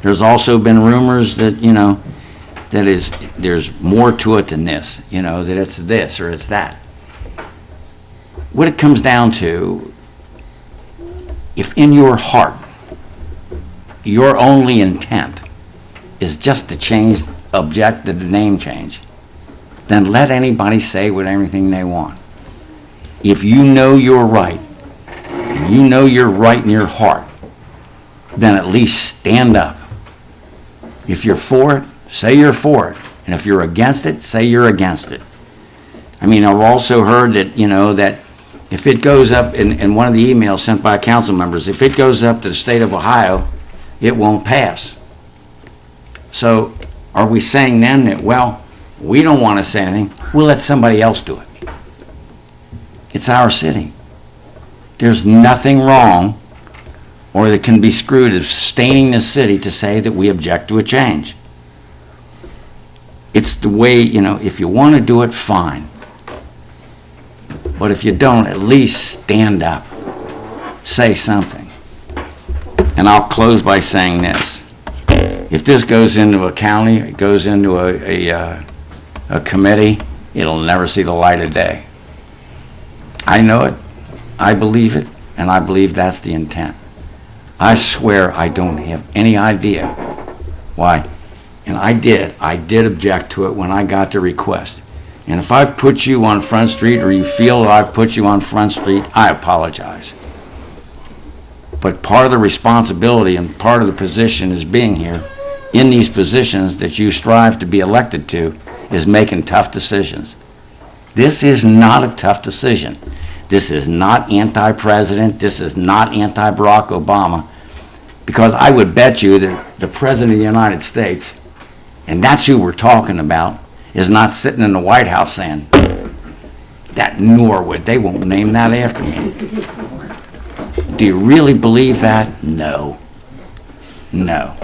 There's also been rumors that, there's more to it than this, that it's this or it's that. What it comes down to, if in your heart, your only intent is just to object to the name change, then let anybody say everything they want. If you know you're right, and you know you're right in your heart, then at least stand up. If you're for it, say you're for it. And if you're against it, say you're against it. I mean, I've also heard that, that if it goes up in one of the emails sent by council members, if it goes up to the state of Ohio, it won't pass. So are we saying then that, well, we don't want to say anything, we'll let somebody else do it? It's our city. There's nothing wrong or that can be screwed of staining the city to say that we object to a change. It's the way, if you want to do it, fine. But if you don't, at least stand up. Say something. And I'll close by saying this. If this goes into a county, it goes into a committee, it'll never see the light of day. I know it, I believe it, and I believe that's the intent. I swear I don't have any idea why. And I did object to it when I got the request. And if I've put you on Front Street or you feel that I've put you on Front Street, I apologize. But part of the responsibility and part of the position is being here in these positions that you strive to be elected to is making tough decisions. This is not a tough decision. This is not anti-president. This is not anti-Barack Obama. Because I would bet you that the President of the United States, and that's who we're talking about, is not sitting in the White House saying, that Norwood, they won't name that after me. Do you really believe that? No. No.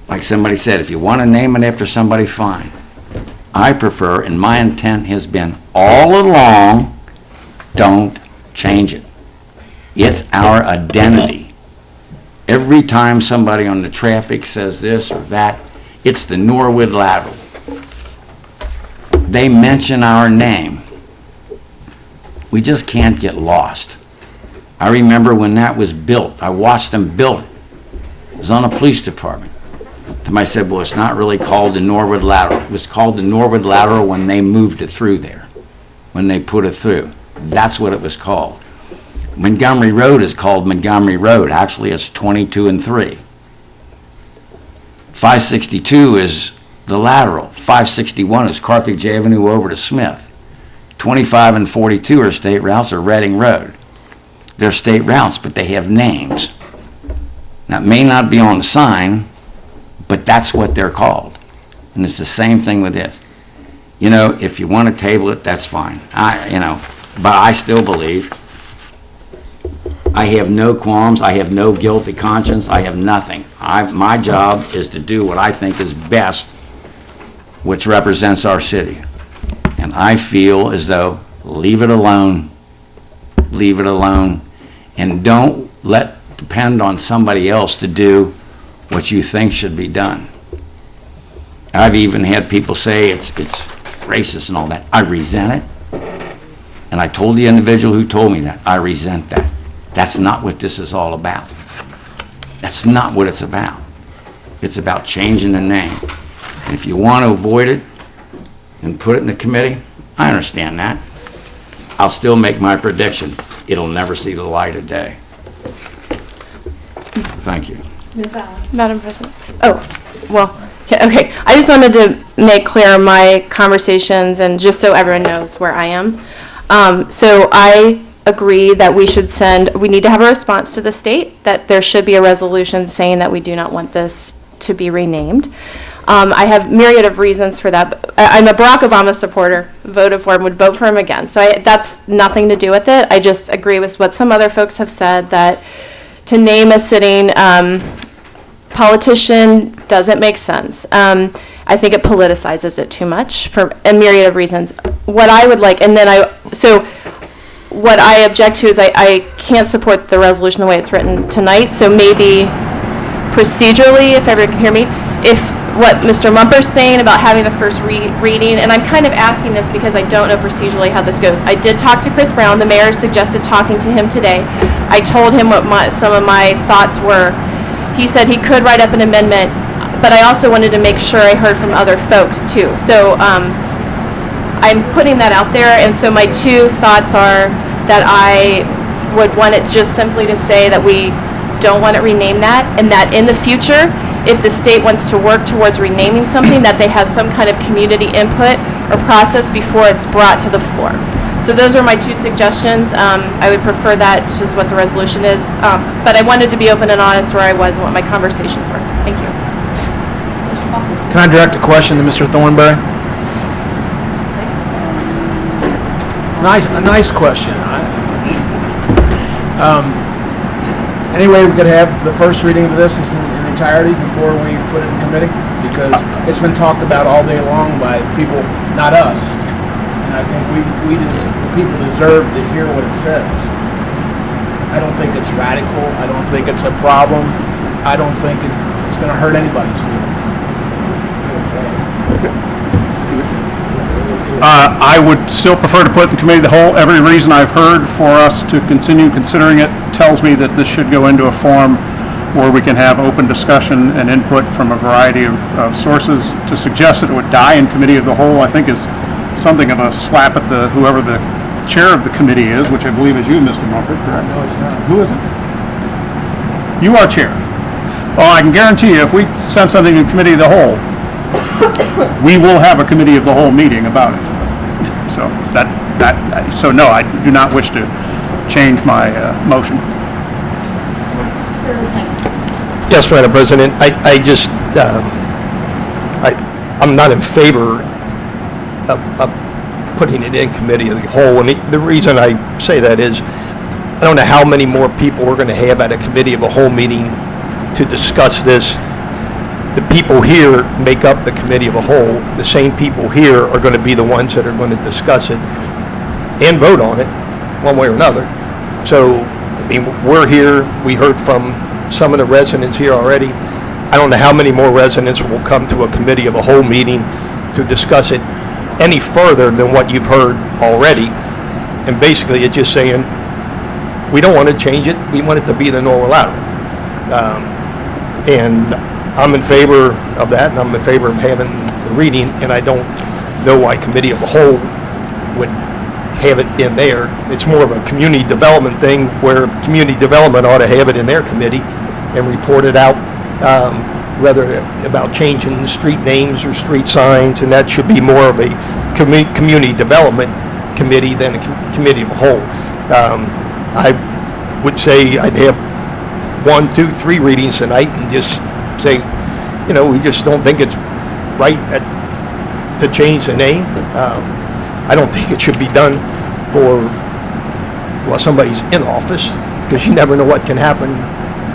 Like somebody said, if you want to name it after somebody, fine. I prefer, and my intent has been all along, don't change it. It's our identity. Every time somebody on the traffic says this or that, it's the Norwood Lateral. They mention our name. We just can't get lost. I remember when that was built. I watched them build it. It was on a police department. Somebody said, well, it's not really called the Norwood Lateral. It was called the Norwood Lateral when they moved it through there, when they put it through. That's what it was called. Montgomery Road is called Montgomery Road. Actually, it's 22 and 3. 562 is the lateral. 561 is Carthage Avenue over to Smith. 25 and 42 are state routes or Reading Road. They're state routes, but they have names. Now, it may not be on the sign, but that's what they're called. And it's the same thing with this. You know, if you want to table it, that's fine. But I still believe I have no qualms. I have no guilty conscience. I have nothing. My job is to do what I think is best, which represents our city. And I feel as though leave it alone, and don't depend on somebody else to do what you think should be done. I've even had people say it's racist and all that. I resent it. And I told the individual who told me that, I resent that. That's not what this is all about. That's not what it's about. It's about changing the name. And if you want to avoid it and put it in the committee, I understand that. I'll still make my prediction. It'll never see the light of day. Thank you. Ms. Allen? Madam President. Oh, well, okay. I just wanted to make clear my conversations and just so everyone knows where I am. So I agree that we need to have a response to the state, that there should be a resolution saying that we do not want this to be renamed. I have myriad of reasons for that. But I'm a Barack Obama supporter, voted for him, would vote for him again. So that's nothing to do with it. I just agree with what some other folks have said, that to name a sitting politician doesn't make sense. I think it politicizes it too much for a myriad of reasons. What I would like, what I object to is I can't support the resolution the way it's written tonight, so maybe procedurally, if everyone can hear me, if what Mr. Mumper's saying about having the first reading, and I'm kind of asking this because I don't know procedurally how this goes. I did talk to Chris Brown. The mayor suggested talking to him today. I told him what some of my thoughts were. He said he could write up an amendment, but I also wanted to make sure I heard from other folks too. So I'm putting that out there, and so my two thoughts are that I would want it just simply to say that we don't want to rename that, and that in the future, if the state wants to work towards renaming something, that they have some kind of community input or process before it's brought to the floor. So those are my two suggestions. I would prefer that is what the resolution is, but I wanted to be open and honest where I was and what my conversations were. Thank you. Can I direct a question to Mr. Thornberry? A nice question. Any way we could have the first reading of this in entirety before we put it in committee? Because it's been talked about all day long by people, not us. And I think the people deserve to hear what it says. I don't think it's radical. I don't think it's a problem. I don't think it's going to hurt anybody's feelings. I would still prefer to put it in committee of the whole. Every reason I've heard for us to continue considering it tells me that this should go into a form where we can have open discussion and input from a variety of sources. To suggest that it would die in committee of the whole, I think is something of a slap at whoever the chair of the committee is, which I believe is you, Mr. Mumford, correct? No, it's not. Who is it? You are chair. Well, I can guarantee you, if we send something to committee of the whole, we will have a committee of the whole meeting about it. So no, I do not wish to change my motion. Yes, Madam President. I'm not in favor of putting it in committee of the whole. And the reason I say that is I don't know how many more people we're going to have at a committee of a whole meeting to discuss this. The people here make up the committee of a whole. The same people here are going to be the ones that are going to discuss it and vote on it one way or another. So, I mean, we're here. We heard from some of the residents here already. I don't know how many more residents will come to a committee of a whole meeting to discuss it any further than what you've heard already. And basically, it's just saying, we don't want to change it. We want it to be the Norwood lateral. And I'm in favor of that, and I'm in favor of having the reading, and I don't know why committee of the whole would have it in there. It's more of a community development thing where community development ought to have it in their committee and report it out, whether about changing street names or street signs, and that should be more of a community development committee than a committee of a whole. I would say I'd have 1, 2, 3 readings tonight and just say, we just don't think it's right to change the name. I don't think it should be done while somebody's in office, because you never know what can happen,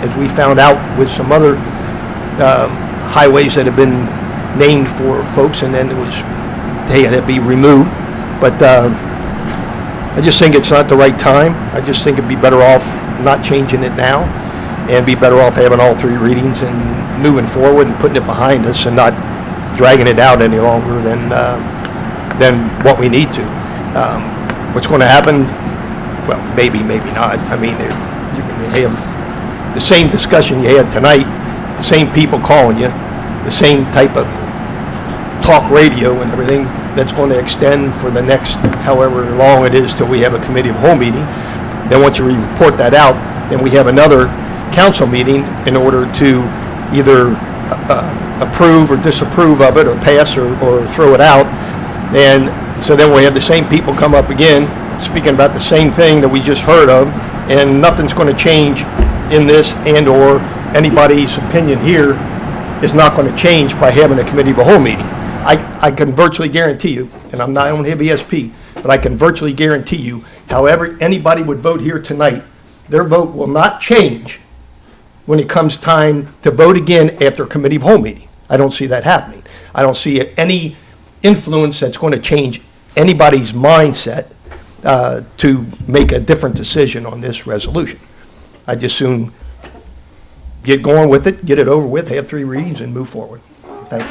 as we found out with some other highways that have been named for folks, and then they had to be removed. But I just think it's not the right time. I just think it'd be better off not changing it now, and be better off having all 3 readings and moving forward and putting it behind us and not dragging it out any longer than what we need to. What's going to happen? Well, maybe not. I mean, you can have the same discussion you had tonight, the same people calling you, the same type of talk radio and everything that's going to extend for the next however long it is till we have a committee of whole meeting. Then once you report that out, then we have another council meeting in order to either approve or disapprove of it, or pass or throw it out. And so then we have the same people come up again speaking about the same thing that we just heard of, and nothing's going to change in this, and or anybody's opinion here is not going to change by having a committee of a whole meeting. I can virtually guarantee you, and I don't have ESP, but I can virtually guarantee you, however anybody would vote here tonight, their vote will not change when it comes time to vote again after a committee of whole meeting. I don't see that happening. I don't see any influence that's going to change anybody's mindset to make a different decision on this resolution. I just soon get going with it, get it over with, have 3 readings, and move forward. Thanks.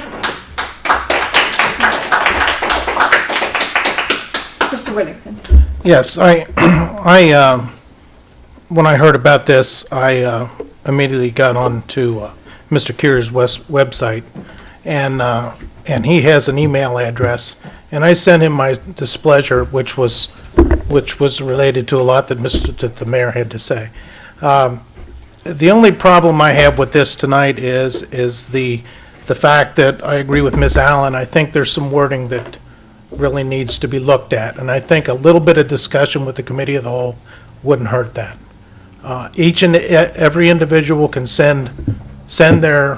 Mr. Whittington. Yes, when I heard about this, I immediately got on to Mr. Kier's website, and he has an email address, and I sent him my displeasure, which was related to a lot that the mayor had to say. The only problem I have with this tonight is the fact that I agree with Ms. Allen. I think there's some wording that really needs to be looked at, and I think a little bit of discussion with the committee of the whole wouldn't hurt that. Each and every individual can send their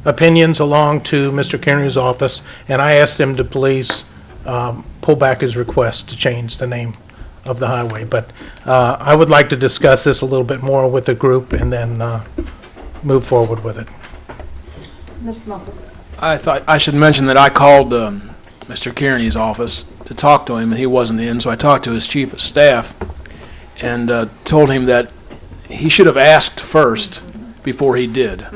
opinions along to Mr. Kearney's office, and I asked him to please pull back his request to change the name of the highway. But I would like to discuss this a little bit more with the group and then move forward with it. Mr. Mumpert. I thought I should mention that I called Mr. Kearney's office to talk to him, and he wasn't in, so I talked to his chief of staff and told him that he should have asked first before he did.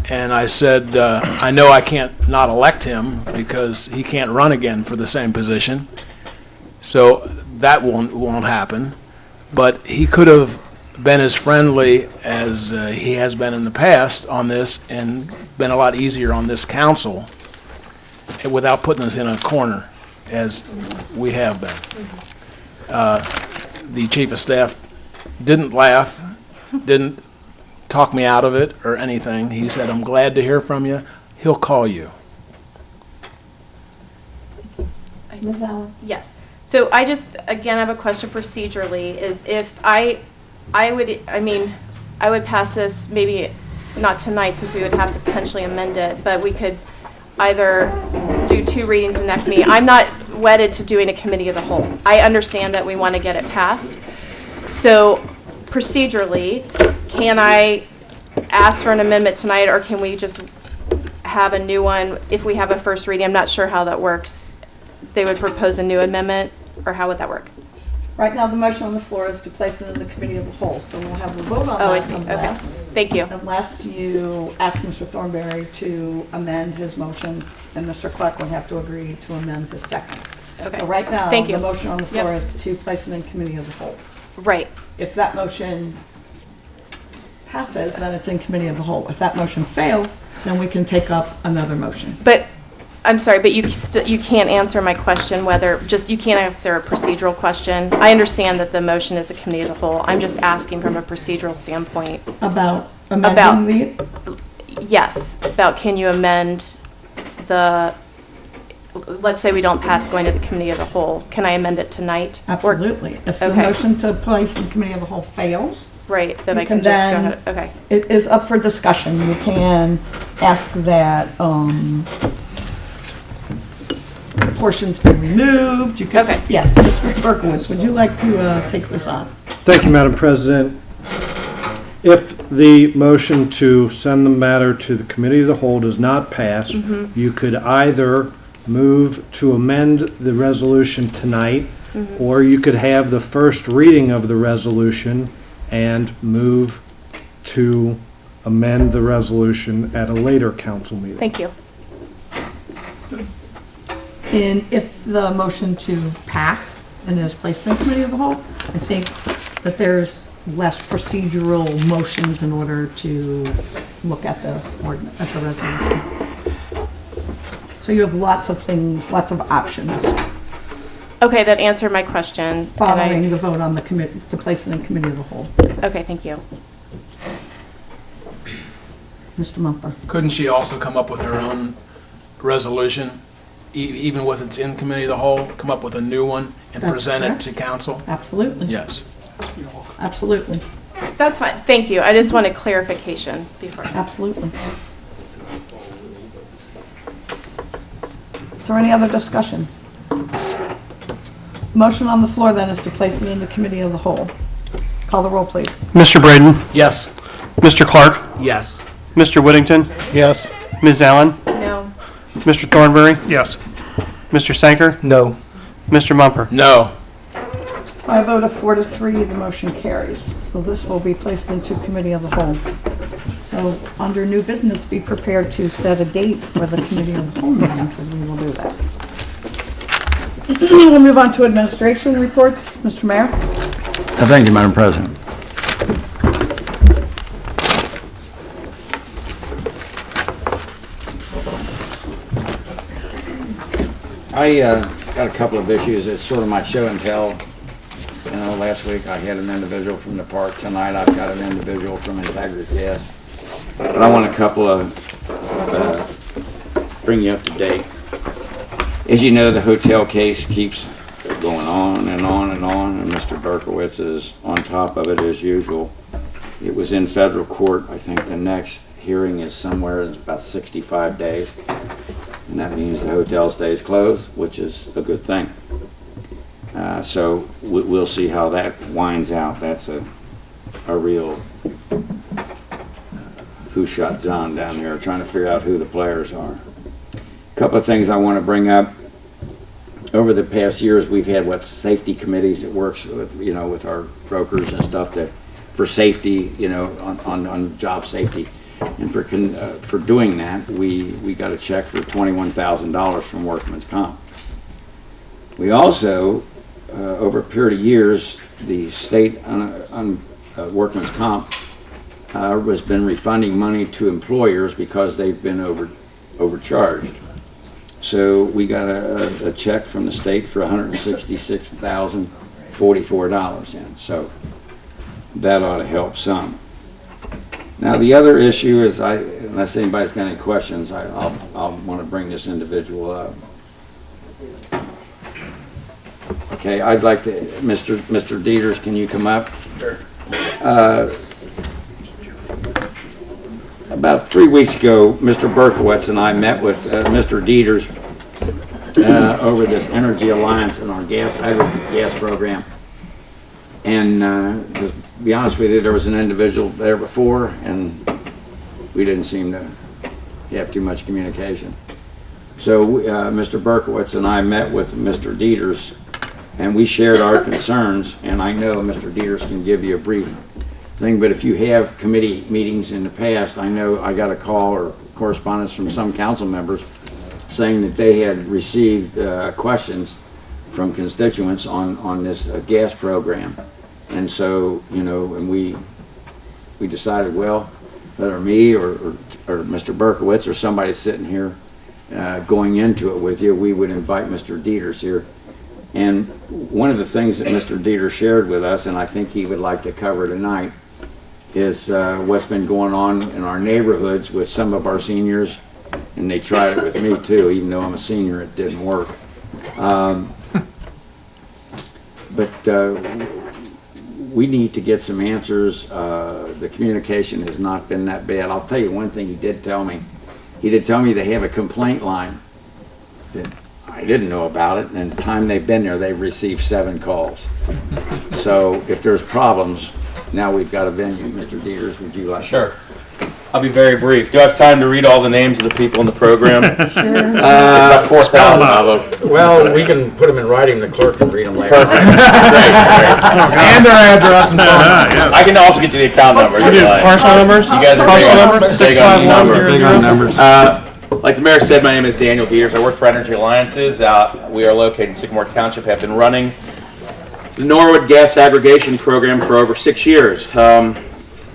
And I said, I know I can't not elect him because he can't run again for the same position, so that won't happen. But he could have been as friendly as he has been in the past on this and been a lot easier on this council without putting us in a corner as we have been. The chief of staff didn't laugh, didn't talk me out of it or anything. He said, I'm glad to hear from you. He'll call you. Ms. Allen. Yes. So I just, again, I have a question procedurally, is if I would pass this, maybe not tonight since we would have to potentially amend it, but we could either do 2 readings the next meeting. I'm not wedded to doing a committee of the whole. I understand that we want to get it passed. So procedurally, can I ask for an amendment tonight, or can we just have a new one if we have a first reading? I'm not sure how that works. They would propose a new amendment, or how would that work? Right now, the motion on the floor is to place it in the committee of the whole, so we'll have a vote on that. Oh, I see. Okay. Thank you. Unless you ask Mr. Thornberry to amend his motion, and Mr. Clark would have to agree to amend his second. Okay. So right now, Thank you. the motion on the floor Yep. is to place it in committee of the whole. Right. If that motion passes, then it's in committee of the whole. If that motion fails, then we can take up another motion. But I'm sorry, but you can't answer my question whether, you can't answer a procedural question. I understand that the motion is the committee of the whole. I'm just asking from a procedural standpoint. About amending the, Yes, about can you amend the, let's say we don't pass going to the committee of the whole. Can I amend it tonight? absolutely. If the Okay. motion to place in committee of the whole fails, Right, then you I can can just go then- ahead, okay. it is up for discussion. You can ask that portions be removed. You can, Okay. yes, Mr. Berkowitz, would you like to take this on? Thank you, Madam President. If the motion to send the matter to the Committee of the Whole does not pass, you could either move to amend the resolution tonight, or you could have the first reading of the resolution and move to amend the resolution at a later council meeting. Thank you. And if the motion to pass and is placed in committee of the whole, I think that there's less procedural motions in order to look at the resolution. So you have lots of things, lots of options Okay, that answered my question. and I- following the vote on the committee, to place it in committee of the whole. Okay, thank you. Mr. Mumper. Couldn't she also come up with her own resolution, even with it's in committee of the whole, come up with a new one and That's present correct. it to council? Absolutely. Yes. Absolutely. That's fine, thank you. I just wanted clarification before. Absolutely. Is there any other discussion? Motion on the floor then is to place it in the committee of the whole. Call the roll, please. Mr. Braden? Yes. Mr. Clark? Yes. Mr. Whittington? Yes. Ms. Allen? No. Mr. Thornberry? Yes. Mr. Sanker? No. Mr. Mumper? No. By a vote of 4 to 3, the motion carries. So this will be placed into committee of the whole. So under new business, be prepared to set a date for the committee of the whole meeting, because we will do that. We'll move on to administration reports. Mr. Mayor? Thank you, Madam President. I got a couple of issues. It's sort of my show and tell. You know, last week I had an individual from the park. Tonight I've got an individual from Integrity Gas. But I want a couple of, bring you up to date. As you know, the hotel case keeps going on and on and on, and Mr. Berkowitz is on top of it as usual. It was in federal court. I think the next hearing is somewhere in about 65 days. And that means the hotel stays closed, which is a good thing. So we'll see how that winds out. That's a real who shot John down there, trying to figure out who the players are. A couple of things I want to bring up. Over the past years, we've had safety committees that works with, you know, with our brokers and stuff for safety, you know, on job safety. And for doing that, we got a check for $21,000 from Workman's Comp. We also, over a period of years, the state on Workman's Comp has been refunding money to employers because they've been overcharged. So we got a check from the state for $166,044 in. So that ought to help some. Now the other issue is, unless anybody's got any questions, I'll want to bring this individual up. Okay, I'd like to, Mr. Dieters, can you come up? Sure. About 3 weeks ago, Mr. Berkowitz and I met with Mr. Dieters over this Energy Alliance and our aggregate gas program. And to be honest with you, there was an individual there before, and we didn't seem to have too much communication. So Mr. Berkowitz and I met with Mr. Dieters, and we shared our concerns, and I know Mr. Dieters can give you a brief thing, but if you have committee meetings in the past, I know I got a call or correspondence from some council members saying that they had received questions from constituents on this gas program. And so, you know, and we decided, well, whether me or Mr. Berkowitz or somebody sitting here going into it with you, we would invite Mr. Dieters here. And one of the things that Mr. Dieter shared with us, and I think he would like to cover tonight, is what's been going on in our neighborhoods with some of our seniors, and they tried it with me too, even though I'm a senior, it didn't work. But we need to get some answers. The communication has not been that bad. I'll tell you one thing he did tell me. He did tell me they have a complaint line that I didn't know about it, and the time they've been there, they've received 7 calls. So if there's problems, now we've got a venue. Mr. Dieters, would you like? Sure. I'll be very brief. Do I have time to read all the names of the people in the program? Sure. About 4,000 of them. Well, we can put them in writing. The clerk can read them later. Perfect. Great. And their address and phone number. I can also get you the account number. You do parcel numbers? You guys are Parcel big on- numbers? big on the number. Big on numbers. Like the mayor said, my name is Daniel Dieters. I work for Energy Alliances. We are located in Sycamore Township. Have been running the Norwood gas aggregation program for over 6 years. The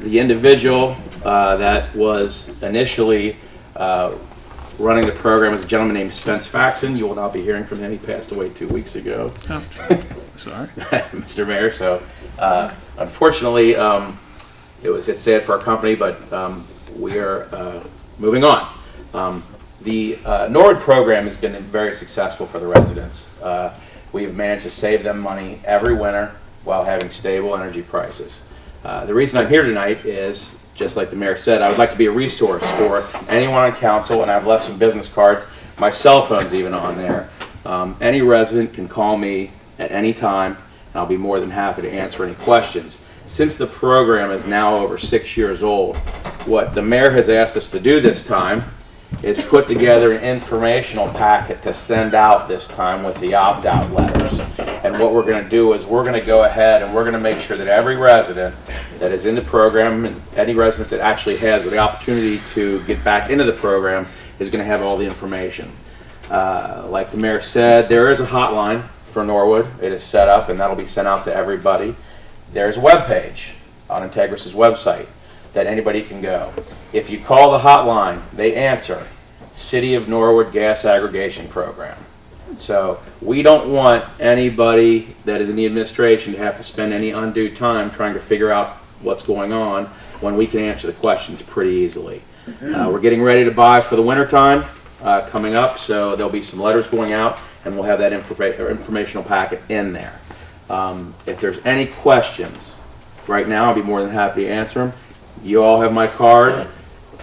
individual that was initially running the program was a gentleman named Spence Faxon. You will not be hearing from him. He passed away 2 weeks ago. Oh, sorry. Mr. Mayor. So unfortunately, it's sad for our company, but we are moving on. The Norwood program has been very successful for the residents. We've managed to save them money every winter while having stable energy prices. The reason I'm here tonight is, just like the mayor said, I would like to be a resource for anyone on council, and I've left some business cards. My cell phone's even on there. Any resident can call me at any time, and I'll be more than happy to answer any questions. Since the program is now over 6 years old, what the mayor has asked us to do this time is put together an informational packet to send out this time with the opt-out letters. And what we're going to do is we're going to go ahead and we're going to make sure that every resident that is in the program and any resident that actually has the opportunity to get back into the program is going to have all the information. Like the mayor said, there is a hotline for Norwood. It is set up, and that'll be sent out to everybody. There's a web page on Integris's website that anybody can go. If you call the hotline, they answer, City of Norwood Gas Aggregation Program. So we don't want anybody that is in the administration to have to spend any undue time trying to figure out what's going on when we can answer the questions pretty easily. We're getting ready to buy for the winter time coming up, so there'll be some letters going out, and we'll have that informational packet in there. If there's any questions right now, I'll be more than happy to answer them. You all have my card.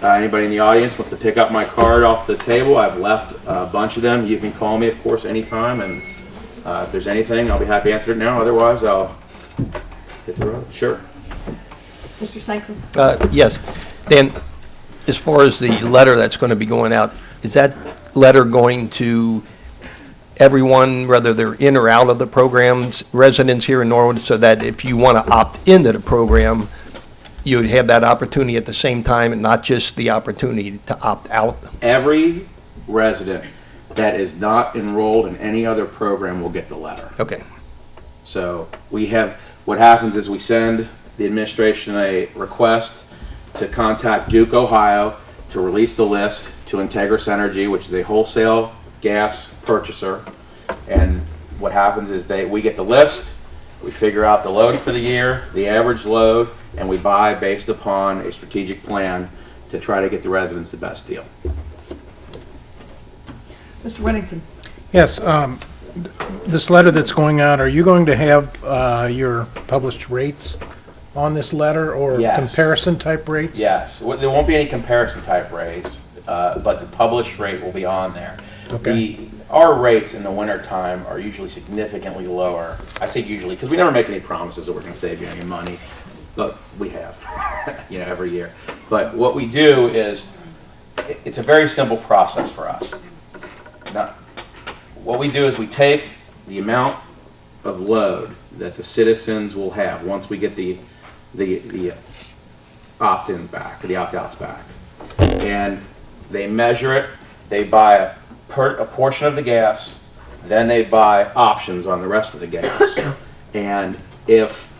Anybody in the audience wants to pick up my card off the table, I've left a bunch of them. You can call me, of course, anytime, and if there's anything, I'll be happy to answer it now. Otherwise, I'll hit the road. Sure. Mr. Sanker? Yes. Dan, as far as the letter that's going to be going out, is that letter going to everyone, whether they're in or out of the programs, residents here in Norwood, so that if you want to opt into the program, you would have that opportunity at the same time and not just the opportunity to opt out? Every resident that is not enrolled in any other program will get the letter. Okay. So we have, what happens is we send the administration a request to contact Duke, Ohio to release the list to Integris Energy, which is a wholesale gas purchaser. And what happens is we get the list, we figure out the load for the year, the average load, and we buy based upon a strategic plan to try to get the residents the best deal. Mr. Whittington? Yes, this letter that's going out, are you going to have your published rates on this letter, or Yes. comparison type rates? Yes, there won't be any comparison type rates, but the published rate will be on there. Okay. Our rates in the wintertime are usually significantly lower. I say usually because we never make any promises that we're going to save you any money, but we have, every year. But what we do is, it's a very simple process for us. Now, what we do is we take the amount of load that the citizens will have once we get the opt-ins back, the opt-outs back, and they measure it. They buy a portion of the gas, then they buy options on the rest of the gas. And if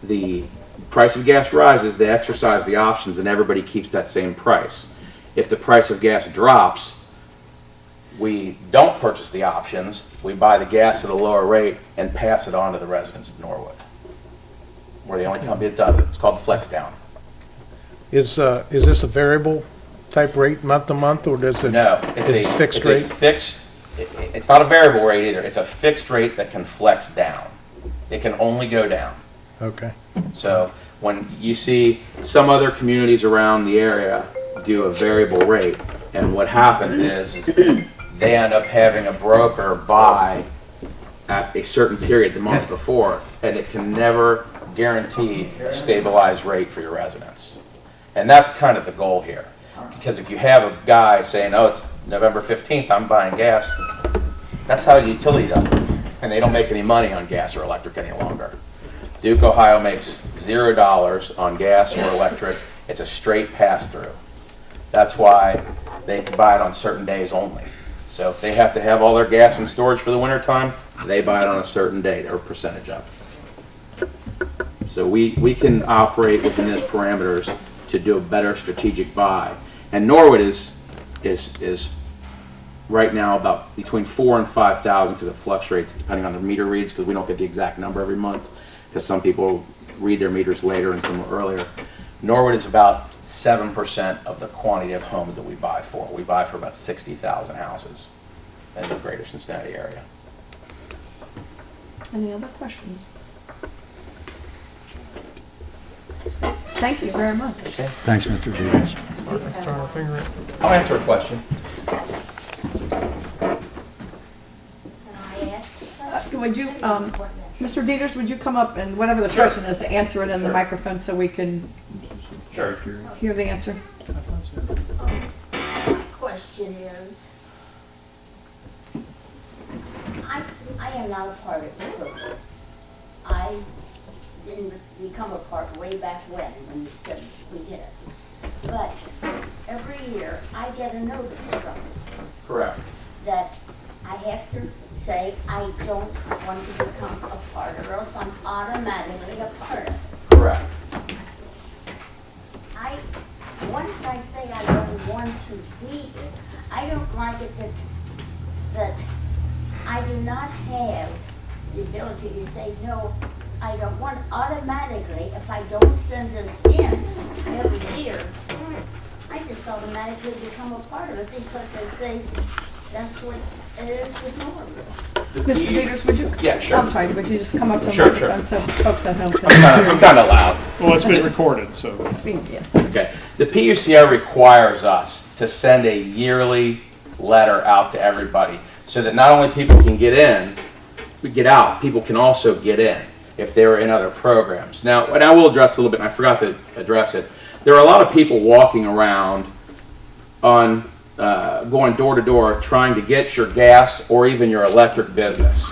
the price of gas rises, they exercise the options and everybody keeps that same price. If the price of gas drops, we don't purchase the options, we buy the gas at a lower rate and pass it on to the residents of Norwood. We're the only company that does it. It's called Flex Down. Is this a variable type rate month to month, or does it? No, is it fixed it's rate? a fixed, it's not a variable rate either. It's a fixed rate that can flex down. It can only go down. Okay. So when you see some other communities around the area do a variable rate, and what happens is they end up having a broker buy at a certain period the month before, and it can never guarantee a stabilized rate for your residents. And that's kind of the goal here. Because if you have a guy saying, oh, it's November 15th, I'm buying gas, that's how the utility does it. And they don't make any money on gas or electric any longer. Duke, Ohio makes $0 on gas or electric. It's a straight pass-through. That's why they can buy it on certain days only. So if they have to have all their gas in storage for the winter time, they buy it on a certain date or percentage of it. So we can operate within those parameters to do a better strategic buy. And Norwood is right now about between 4,000 and 5,000 because it fluctuates depending on the meter reads, because we don't get the exact number every month because some people read their meters later and some earlier. Norwood is about 7% of the quantity of homes that we buy for. We buy for about 60,000 houses in the greater Cincinnati area. Any other questions? Thank you very much. Okay. Thanks, Mr. Dieters. I'll answer a question. Would you, Mr. Dieters, would you come up and whatever the question is to answer it in the microphone so we can hear the answer? Question is, I am not a part of the program. I didn't become a part way back when you said we did it. But every year I get a notice from it Correct. that I have to say I don't want to become a part, or else I'm automatically a part of it. Correct. Once I say I don't want to be it, I don't like it that I do not have the ability to say, no, I don't want. Automatically, if I don't send this in every year, I just automatically become a part of it because they say that's what it is with Norwood. Mr. Dieters, would you? Yeah, sure. I'm sorry, would you just come up to the Sure, microphone so folks at home can I'm kind of loud. Well, it's been recorded, so. Yeah. Okay. The PUCO requires us to send a yearly letter out to everybody so that not only people can get out, people can also get in if they were in other programs. Now, and I will address a little bit, and I forgot to address it. There are a lot of people walking around on going door to door trying to get your gas or even your electric business.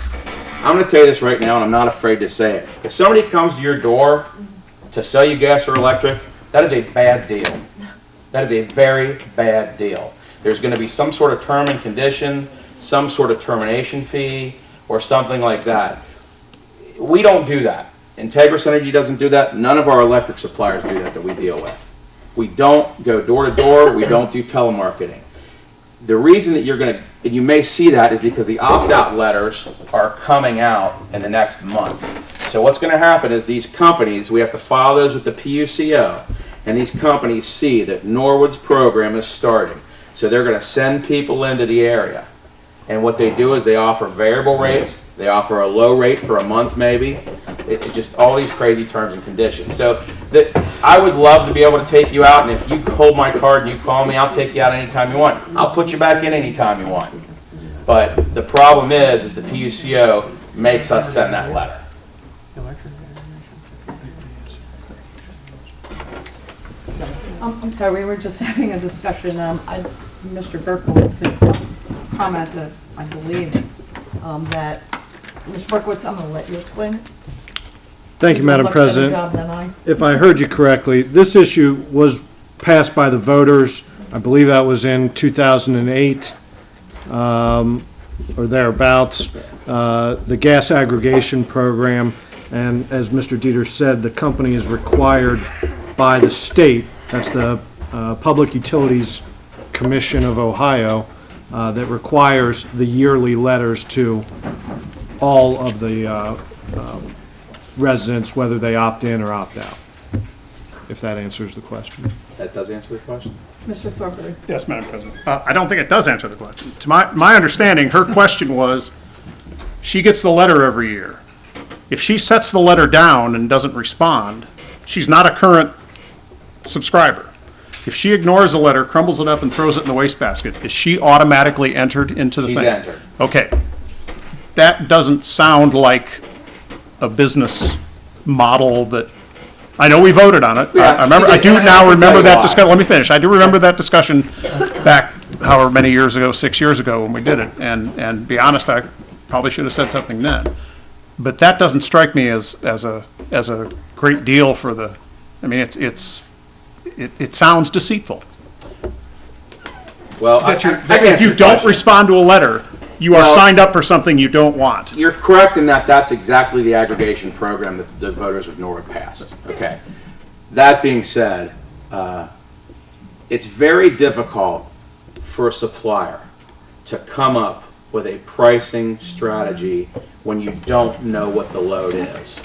I'm going to tell you this right now, and I'm not afraid to say it. If somebody comes to your door to sell you gas or electric, that is a bad deal. That is a very bad deal. There's going to be some sort of term and condition, some sort of termination fee, or something like that. We don't do that. Integris Energy doesn't do that. None of our electric suppliers do that we deal with. We don't go door to door. We don't do telemarketing. The reason that you're going to, and you may see that, is because the opt-out letters are coming out in the next month. So what's going to happen is these companies, we have to file those with the PUCO, and these companies see that Norwood's program is starting. So they're going to send people into the area. And what they do is they offer variable rates. They offer a low rate for a month maybe. It just all these crazy terms and conditions. So I would love to be able to take you out, and if you hold my card and you call me, I'll take you out anytime you want. I'll put you back in anytime you want. But the problem is the PUCO makes us send that letter. I'm sorry, we were just having a discussion. Mr. Berkowitz could comment, I believe, that, Mr. Berkowitz, I'm going to let you explain it. Thank you, Madam Much better President. job than I. If I heard you correctly, this issue was passed by the voters. I believe that was in 2008 or thereabouts. The gas aggregation program, and as Mr. Dieter said, the company is required by the state, that's the Public Utilities Commission of Ohio, that requires the yearly letters to all of the residents, whether they opt in or opt out, if that answers the question. That does answer the question. Mr. Thornberry. Yes, Madam President. I don't think it does answer the question. To my understanding, her question was, she gets the letter every year. If she sets the letter down and doesn't respond, she's not a current subscriber. If she ignores the letter, crumbles it up, and throws it in the wastebasket, is she automatically entered into the thing? She's entered. Okay. That doesn't sound like a business model that, I know we voted on it. Yeah, I remember, we I did, do and I now can remember tell you that why. discussion. Let me finish. I do remember that discussion back however many years ago, 6 years ago when we did it. And be honest, I probably should have said something then. But that doesn't strike me as a great deal for the, I mean, it sounds deceitful. Well, That I if you don't respond to a letter, you are Well, signed up for something you don't want. You're correct in that that's exactly the aggregation program that the voters of Norwood passed. Okay. That being said, it's very difficult for a supplier to come up with a pricing strategy when you don't know what the load is.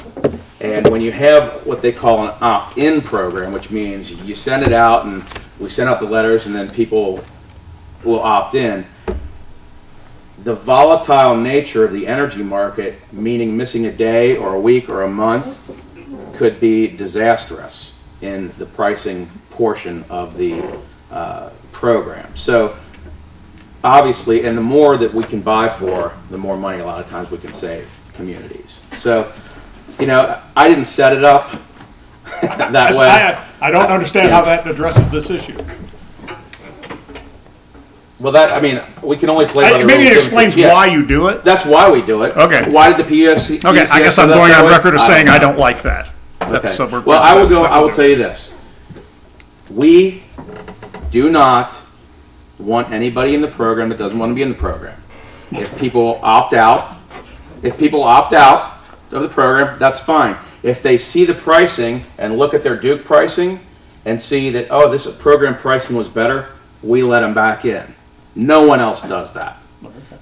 And when you have what they call an opt-in program, which means you send it out and we send out the letters and then people will opt in, the volatile nature of the energy market, meaning missing a day or a week or a month, could be disastrous in the pricing portion of the program. So obviously, and the more that we can buy for, the more money a lot of times we can save communities. So, you know, I didn't set it up that way. I don't understand how that addresses this issue. Well, that, I mean, we can only play by the rules. Maybe it explains why you do it. That's why we do it. Okay. Why did the PUC? Okay, I guess I'm going on record as saying I don't like that. Okay. So Well, I will tell you this. We do not want anybody in the program that doesn't want to be in the program. If people opt out of the program, that's fine. If they see the pricing and look at their Duke pricing and see that, oh, this program pricing was better, we let them back in. No one else does that.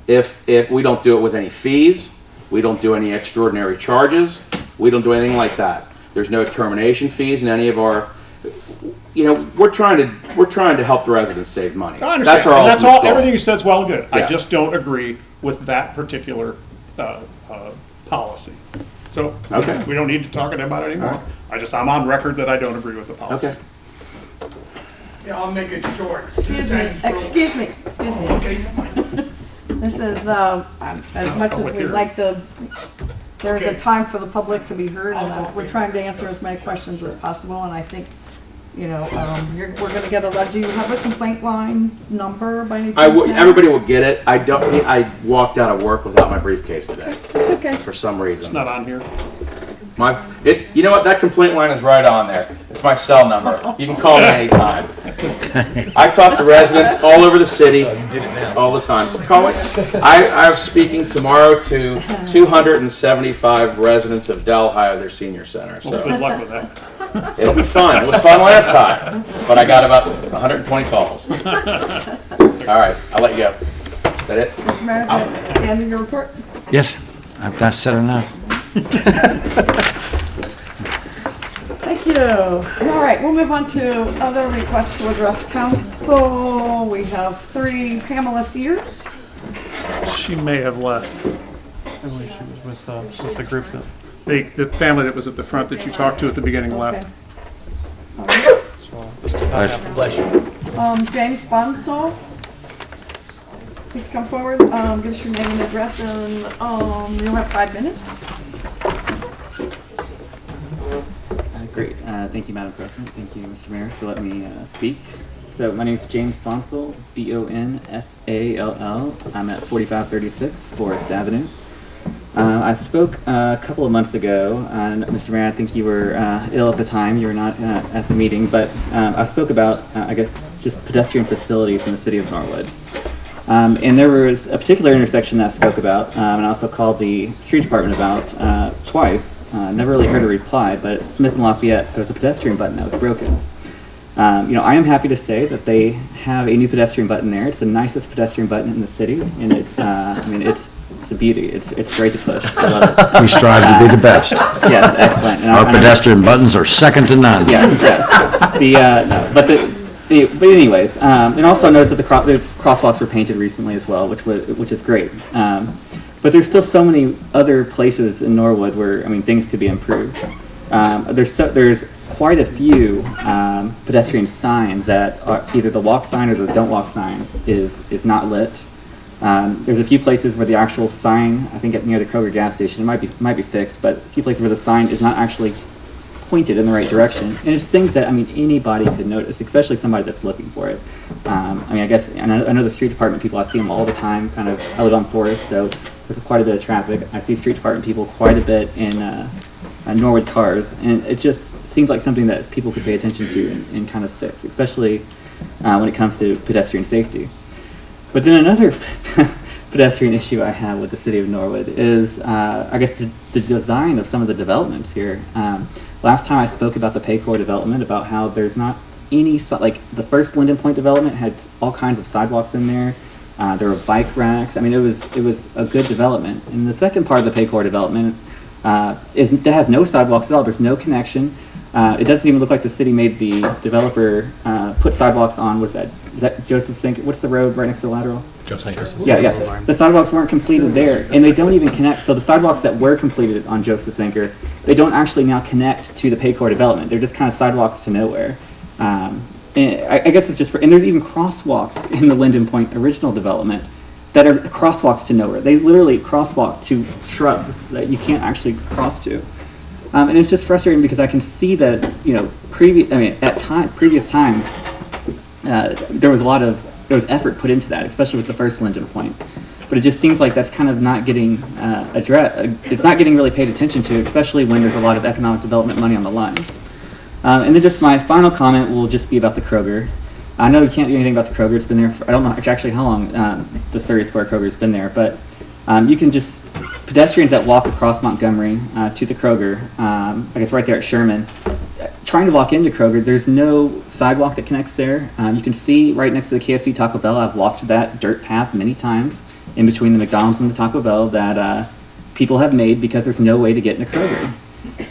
If we don't do it with any fees, we don't do any extraordinary charges, we don't do anything like that. There's no termination fees in any of our, you know, we're trying to help the residents save money. I understand. That's our That's ultimate all. goal. Everything you said's well and good. I Yeah. just don't agree with that particular policy. So Okay. we don't need to talk about it anymore. All right. I'm on record that I don't agree with the policy. Okay. Yeah, I'll make it short. Excuse me. Okay. This is, as much as we'd like to, there's a time for the public to be heard, and we're trying to answer as many questions as possible, and I think, you know, we're gonna get do you have a complaint line number by any chance? now? Everybody will get it. I walked out of work without my briefcase today. It's okay. For some reason. It's not on here. You know what? That complaint line is right on there. It's my cell number. You can call me anytime. I talk to residents all over the city all the time. Call it. I'm speaking tomorrow to 275 residents of Delhi at their senior center. Well, So good luck with that. it'll be fun. It was fun last time, but I got about 120 calls. All right, I'll let you go. Is that it? Mr. Mayor, is that the end of your report? Yes, I've not said enough. Thank you. All right, we'll move on to other requests to address council. We have 3. Pamela Sears. She may have left. I believe she was with the group that, the family that was at the front that you talked to at the beginning left. Bless you. James Bonsall. Please come forward, give us your name and address, and you'll have 5 minutes. Great. Thank you, Madam President. Thank you, Mr. Mayor, for letting me speak. So my name is James Bonsall, B-O-N-S-A-L-L. I'm at 4536 Forest Avenue. I spoke a couple of months ago, and Mr. Mayor, I think you were ill at the time. You were not at the meeting, but I spoke about, I guess, just pedestrian facilities in the city of Norwood. And there was a particular intersection that I spoke about, and I also called the street department about twice. Never really heard a reply, but at Smith and Lafayette, there was a pedestrian button that was broken. I am happy to say that they have a new pedestrian button there. It's the nicest pedestrian button in the city, and it's a beauty. It's great to push. I love it. We strive to be the best. Yes, excellent. And Our pedestrian buttons are second to none. Yes. But anyways, and also notice that the crosswalks were painted recently as well, which is great. But there's still so many other places in Norwood where things could be improved. There's quite a few pedestrian signs that are either the walk sign or the don't walk sign is not lit. There's a few places where the actual sign, I think near the Kroger gas station, might be fixed, but a few places where the sign is not actually pointed in the right direction. And it's things that anybody could notice, especially somebody that's looking for it. I guess I know the street department people. I see them all the time. I live on Forest, so there's quite a bit of traffic. I see street department people quite a bit in Norwood cars, and it just seems like something that people could pay attention to and kind of fix, especially when it comes to pedestrian safety. But then another pedestrian issue I have with the city of Norwood is, I guess, the design of some of the developments here. Last time I spoke about the Paycor development, about how there's not any, the first Linden Point development had all kinds of sidewalks in there. There were bike racks. It was a good development. And the second part of the Paycor development that has no sidewalks at all. There's no connection. It doesn't even look like the city made the developer put sidewalks on. Is that Joseph Sinker? What's the road right next to the lateral? Joseph. Yeah. The sidewalks weren't completed there, and they don't even connect. So the sidewalks that were completed on Joseph Sinker, they don't actually now connect to the Paycor development. They're just kind of sidewalks to nowhere. And I guess it's just and there's even crosswalks in the Linden Point original development that are crosswalks to nowhere. They literally crosswalk to shrubs that you can't actually cross to. And it's just frustrating because I can see that, previous times, there was effort put into that, especially with the first Linden Point. But it just seems like that's kind of not getting addressed. It's not getting really paid attention to, especially when there's a lot of economic development money on the line. And then just my final comment will just be about the Kroger. I know you can't do anything about the Kroger. It's been there for, I don't know actually how long the 30 Square Kroger has been there, but you can just, pedestrians that walk across Montgomery to the Kroger, I guess right there at Sherman, trying to walk into Kroger, there's no sidewalk that connects there. You can see right next to the KFC Taco Bell, I've walked that dirt path many times in between the McDonald's and the Taco Bell that people have made because there's no way to get into Kroger.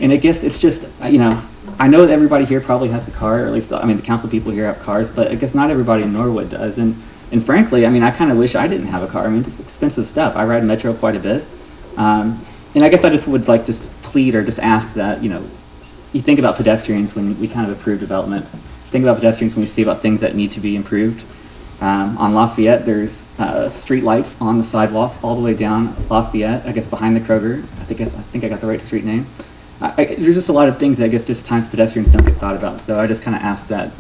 And I guess it's just, I know that everybody here probably has a car, or at least, the council people here have cars, but I guess not everybody in Norwood does. And frankly, I kind of wish I didn't have a car. It's expensive stuff. I ride Metro quite a bit. And I guess I just would just plead or just ask that, you think about pedestrians when we kind of approve developments. Think about pedestrians when we see about things that need to be improved. On Lafayette, there's street lights on the sidewalks all the way down Lafayette, I guess behind the Kroger. I think I got the right street name. There's just a lot of things that I guess just times pedestrians don't get thought about. So I just kind of ask that,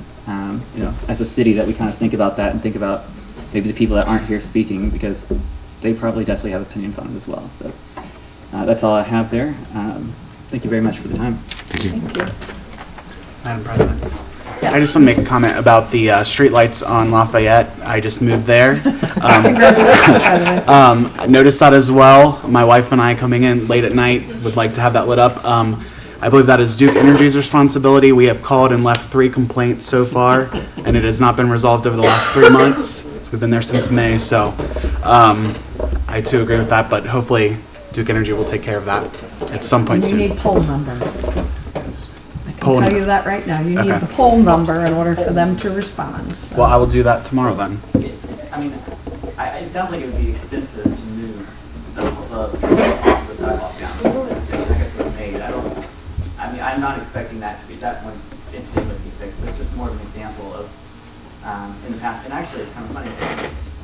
as a city, that we kind of think about that and think about maybe the people that aren't here speaking, because they probably definitely have opinions on it as well. So that's all I have there. Thank you very much for the time. Thank you. Madam President. I just want to make a comment about the streetlights on Lafayette. I just moved there. I noticed that as well. My wife and I, coming in late at night, would like to have that lit up. I believe that is Duke Energy's responsibility. We have called and left 3 complaints so far, and it has not been resolved over the last 3 months. We've been there since May, so I too agree with that, but hopefully Duke Energy will take care of that at some point soon. We need poll numbers. Poll I'll tell you that right now. You need Okay. the poll number in order for them to respond. So. Well, I will do that tomorrow then. It sounds like it would be expensive to move the sidewalk down. I'm not expecting that to be that one in particular to be fixed, but it's just more of an example of in the past. And actually, it's kind of funny.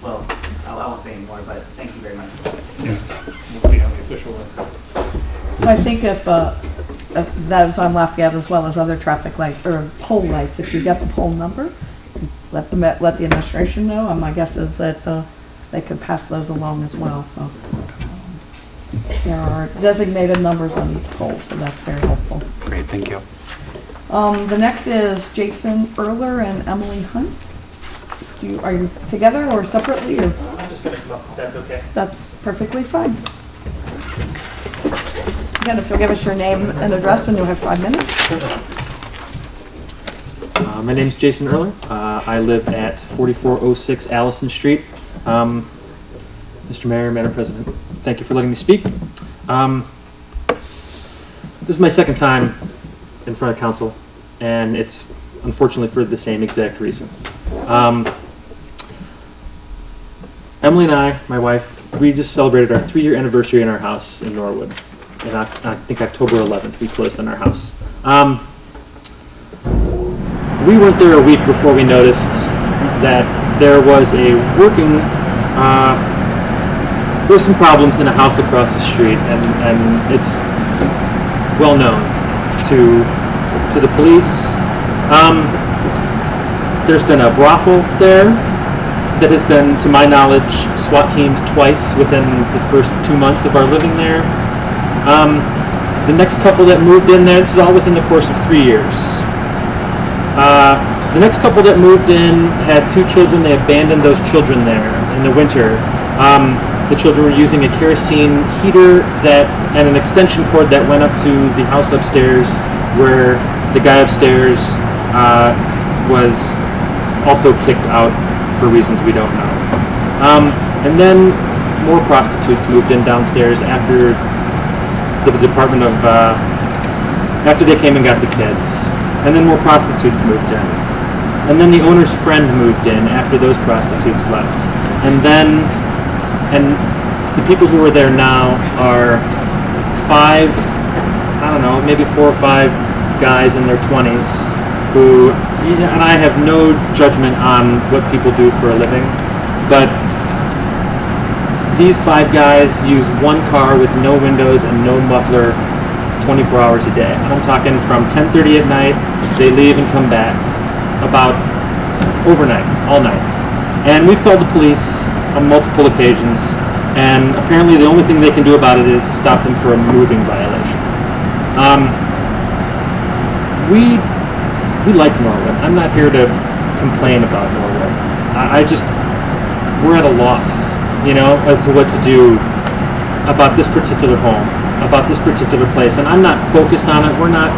Well, I won't say anymore, but thank you very much. We'll be on the official record. So I think if that was on Lafayette as well as other traffic lights or pole lights, if you get the poll number, let the administration know. My guess is that they could pass those along as well. So there are designated numbers on each pole, so that's very helpful. Great, thank you. The next is Jason Erler and Emily Hunt. Are you together or separately? Or? I'm just going to come up, if that's okay. That's perfectly fine. Again, if you'll give us your name and address, and you'll have 5 minutes. My name's Jason Erler. I live at 4406 Allison Street. Mr. Mayor, Madam President, thank you for letting me speak. This is my second time in front of council, and it's unfortunately for the same exact reason. Emily and I, my wife, we just celebrated our 3-year anniversary in our house in Norwood. And I think October 11th, we closed on our house. We went there a week before we noticed that there was a working, there's some problems in a house across the street, and it's well known to the police. There's been a brothel there that has been, to my knowledge, SWAT teamed twice within the first 2 months of our living there. The next couple that moved in there, this is all within the course of 3 years. The next couple that moved in had 2 children. They abandoned those children there in the winter. The children were using a kerosene heater and an extension cord that went up to the house upstairs, where the guy upstairs was also kicked out for reasons we don't know. And then more prostitutes moved in downstairs after the Department of, after they came and got the kids. And then more prostitutes moved in. And then the owner's friend moved in after those prostitutes left. And the people who are there now are 5, I don't know, maybe 4 or 5 guys in their 20s who, and I have no judgment on what people do for a living, but these 5 guys use one car with no windows and no muffler 24 hours a day. I'm talking from 10:30 at night, they leave and come back about overnight, all night. And we've called the police on multiple occasions, and apparently the only thing they can do about it is stop them for a moving violation. We like Norwood. I'm not here to complain about Norwood. We're at a loss, as to what to do about this particular home, about this particular place. And I'm not focused on it. We're not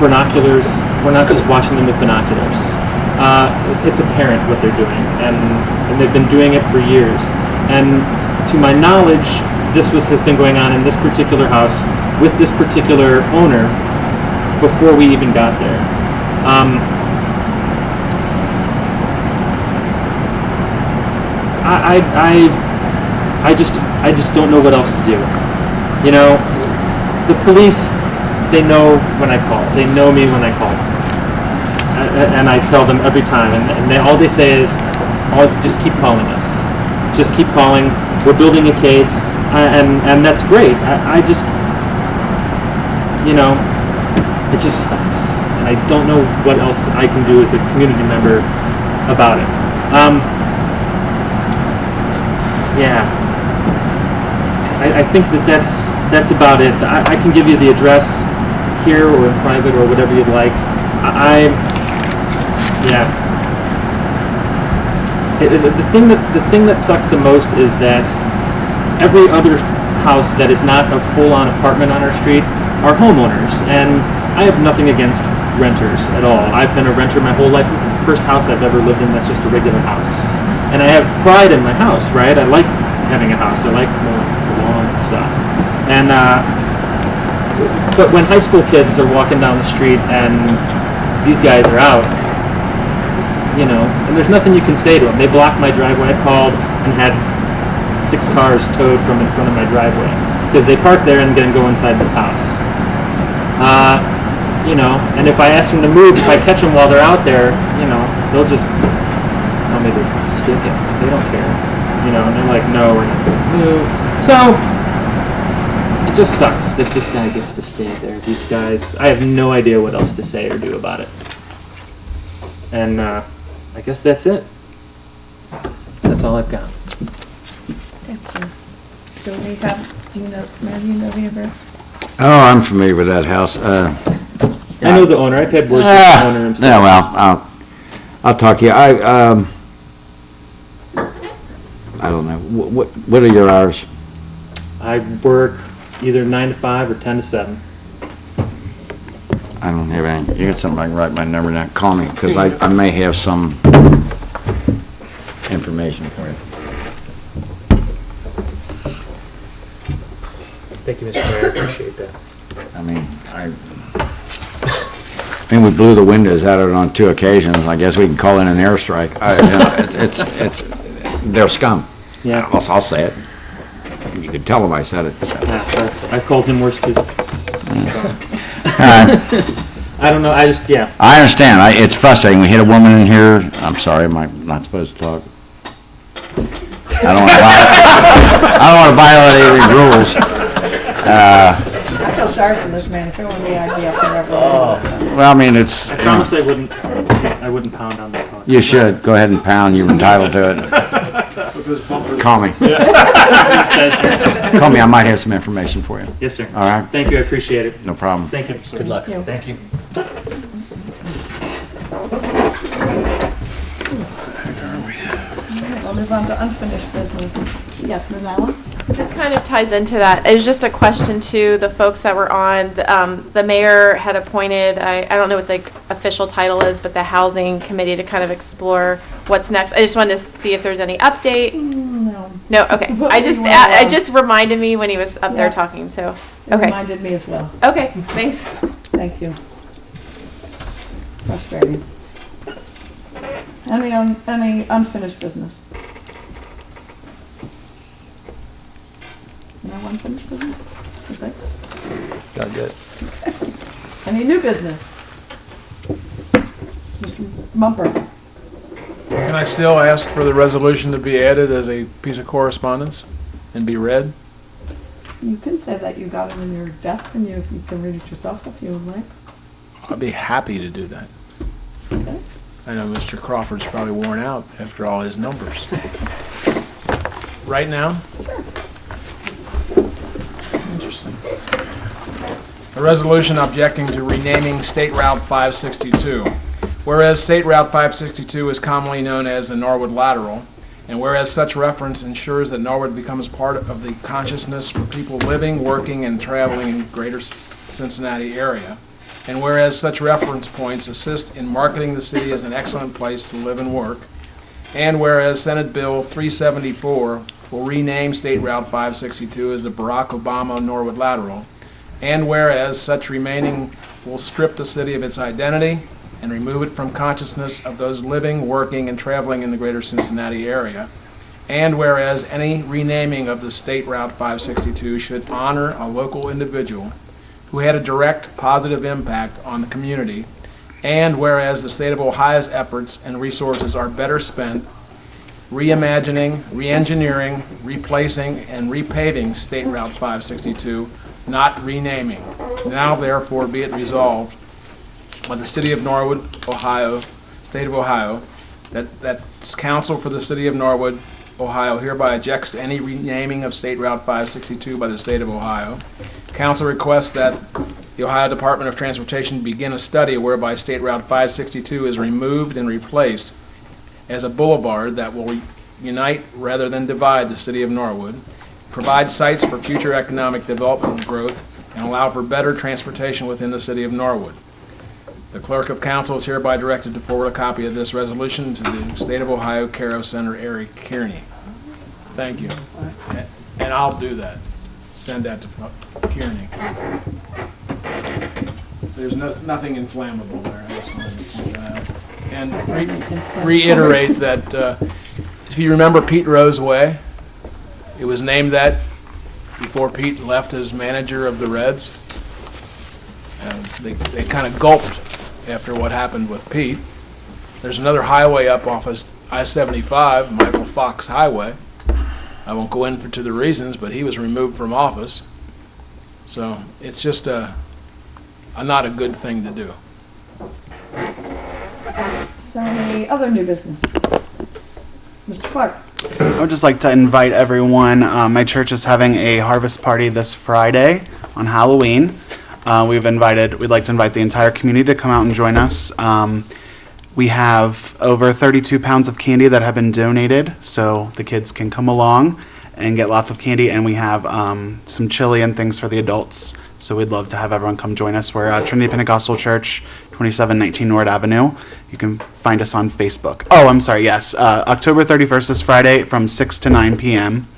binoculars. We're not just watching them with binoculars. It's apparent what they're doing, and they've been doing it for years. And to my knowledge, this has been going on in this particular house with this particular owner before we even got there. I just don't know what else to do. The police, they know when I call. They know me when I call. And I tell them every time, and all they say is, just keep calling us. Just keep calling. We're building a case, and that's great. I just, it just sucks. And I don't know what else I can do as a community member about it. I think that's about it. I can give you the address here or in private or whatever you'd like. The thing that sucks the most is that every other house that is not a full-on apartment on our street are homeowners, and I have nothing against renters at all. I've been a renter my whole life. This is the first house I've ever lived in that's just a regular house, and I have pride in my house, right? I like having a house. I like the lawn and stuff, and but when high school kids are walking down the street and these guys are out, and there's nothing you can say to them. They blocked my driveway. I called and had 6 cars towed from in front of my driveway because they park there and then go inside this house. And if I ask them to move, if I catch them while they're out there, they'll just tell me to stick it. They don't care, and they're like, no, we're not going to move. So it just sucks that this guy gets to stay there. These guys, I have no idea what else to say or do about it. And I guess that's it. That's all I've got. Thank you. Do you know the address? Oh, I'm familiar with that house. I know the owner. I've had words with the owner himself. No, well, I'll talk to you. I don't know. What are your hours? I work either 9 to 5 or 10 to 7. I don't have any, you got something I can write my number down, call me, because I may have some information for you. Thank you, Mr. Mayor, I appreciate that. I mean, we blew the windows out of it on 2 occasions. I guess we can call in an airstrike. It's they're scum. Yeah. I'll say it. You could tell them I said it. So. I've called him worse too. I don't know, yeah. I understand. It's frustrating. We hit a woman in here. I'm sorry, am I not supposed to talk? I don't want to violate any rules. I feel sorry for this man, if it were the idea forever. Well, I mean, it's... I promised I wouldn't pound on that phone. You should. Go ahead and pound. You're entitled to it. Call me. Thanks, guys. Call me. I might have some information for you. Yes, sir. All right? Thank you, I appreciate it. No problem. Thank you. Good luck. Thank you. We'll move on to unfinished business. Yes, Ms. Allen? This kind of ties into that. It was just a question to the folks that were on. The mayor had appointed, I don't know what the official title is, but the housing committee to kind of explore what's next. I just wanted to see if there's any update. No. No, okay. I just reminded me when he was up there talking, so, It okay. reminded me as well. Okay, thanks. Thank you. Frustrating. Any unfinished business? No unfinished business? Okay. Got good. Any new business? Mr. Mumper? Can I still ask for the resolution to be added as a piece of correspondence and be read? You can say that you got it in your desk and you can read it yourself if you would like. I'd be happy to do that. Okay. I know Mr. Crawford's probably worn out after all his numbers. Right now? Interesting. A resolution objecting to renaming State Route 562. Whereas State Route 562 is commonly known as the Norwood Lateral, and whereas such reference ensures that Norwood becomes part of the consciousness for people living, working, and traveling in the greater Cincinnati area, and whereas such reference points assist in marketing the city as an excellent place to live and work, and whereas Senate Bill 374 will rename State Route 562 as the Barack Obama Norwood Lateral, and whereas such remaining will strip the city of its identity and remove it from consciousness of those living, working, and traveling in the greater Cincinnati area, and whereas any renaming of the State Route 562 should honor a local individual who had a direct positive impact on the community, and whereas the state of Ohio's efforts and resources are better spent reimagining, re-engineering, replacing, and repaving State Route 562, not renaming. Now therefore be it resolved by the City of Norwood, Ohio, State of Ohio, that Council for the City of Norwood, Ohio hereby objects to any renaming of State Route 562 by the State of Ohio. Council requests that the Ohio Department of Transportation begin a study whereby State Route 562 is removed and replaced as a boulevard that will unite rather than divide the City of Norwood, provide sites for future economic development and growth, and allow for better transportation within the City of Norwood. The Clerk of Council is hereby directed to forward a copy of this resolution to the State of Ohio Caro Center, Eric Kearney. Thank you. And I'll do that. Send that to Kearney. There's nothing inflammable there. I just wanted to point that out. And reiterate that if you remember Pete Rose Way, it was named that before Pete left as manager of the Reds. They kind of gulped after what happened with Pete. There's another highway up off of I-75, Michael Fox Highway. I won't go into the reasons, but he was removed from office. So it's just not a good thing to do. Is there any other new business? Mr. Clark? I would just like to invite everyone. My church is having a harvest party this Friday on Halloween. We'd like to invite the entire community to come out and join us. We have over 32 pounds of candy that have been donated, so the kids can come along and get lots of candy, and we have some chili and things for the adults So we'd love to have everyone come join us. We're at Trinity Pentecostal Church, 2719 Norwood Avenue. You can find us on Facebook. Oh, I'm sorry, yes. October 31st is Friday from 6 to 9 p.m.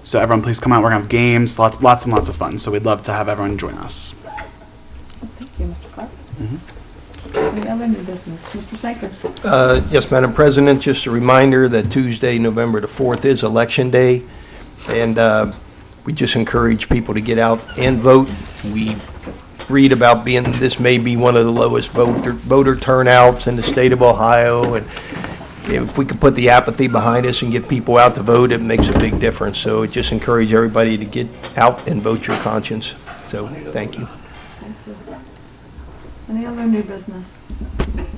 So everyone please come out. We're going to have games, lots and lots of fun. So we'd love to have everyone join us. Thank you, Mr. Clark. Any other new business? Mr. Sanker? Yes, Madam President, just a reminder that Tuesday, November the 4th is Election Day, and we just encourage people to get out and vote. We read about this may be one of the lowest voter turnouts in the state of Ohio, and if we could put the apathy behind us and get people out to vote, it makes a big difference. So just encourage everybody to get out and vote your conscience. So, thank you. Thank you. Any other new business?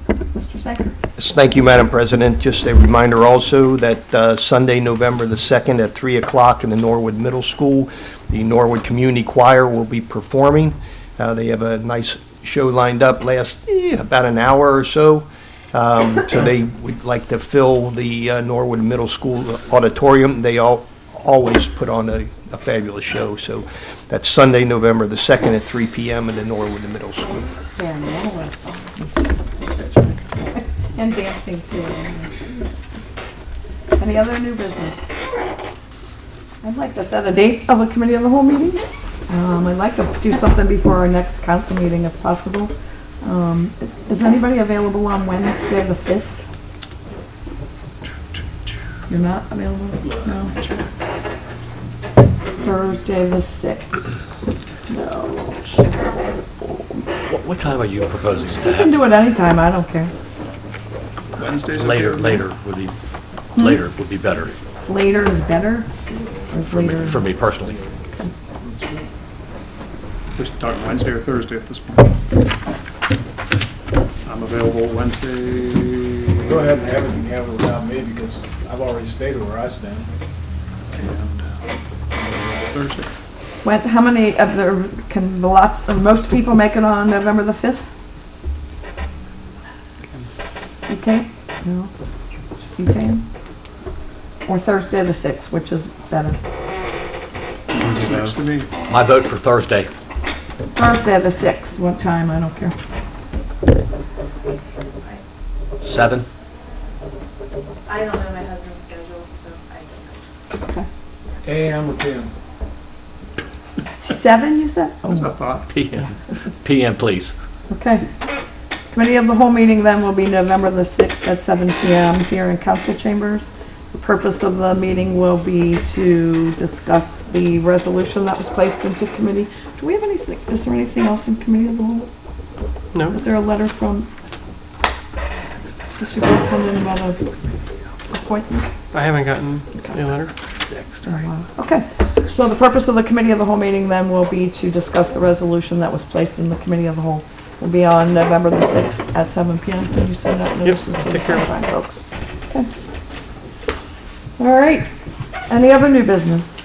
Mr. Sanker? Yes, thank you, Madam President. Just a reminder also that Sunday, November the 2nd at 3 o'clock in the Norwood Middle School, the Norwood Community Choir will be performing. They have a nice show lined up last about an hour or so. So they would like to fill the Norwood Middle School auditorium. They always put on a fabulous show. So that's Sunday, November the 2nd at 3 p.m. in the Norwood Middle School. Yeah, and songs. And dancing too. Any other new business? I'd like to set a date of a committee of the whole meeting. I'd like to do something before our next council meeting if possible. Is anybody available on Wednesday the 5th? You're not available? No. Thursday the 6th? No. What time are you proposing to You have? can do it anytime, I don't care. Wednesdays? Later would be better. Later is better? Or is later? For me personally. We're talking Wednesday or Thursday at this point. I'm available Wednesday. Go ahead and have it, you can have it without me, because I've already stated where I stand. And Thursday. How many of most people make it on November the 5th? You can't? No. You can? Or Thursday the 6th, which is better? Next to me. My vote for Thursday. Thursday the 6th, what time? I don't care. 7. I don't know my husband's schedule, so I don't know. Okay. AM or PM? 7, you said? That's a thought. PM. PM, please. Okay. Committee of the whole meeting then will be November the 6th at 7 p.m. here in council chambers. The purpose of the meeting will be to discuss the resolution that was placed into committee. Do we have anything, is there anything else in committee of the whole? No. Is there a letter from the superintendent about an appointment? I haven't gotten a letter. Okay, so the purpose of the committee of the whole meeting then will be to discuss the resolution that was placed in the committee of the whole. Will be on November the 6th at 7 p.m. Can you send out notices to the sunshine folks? Okay. All right. Any other new business?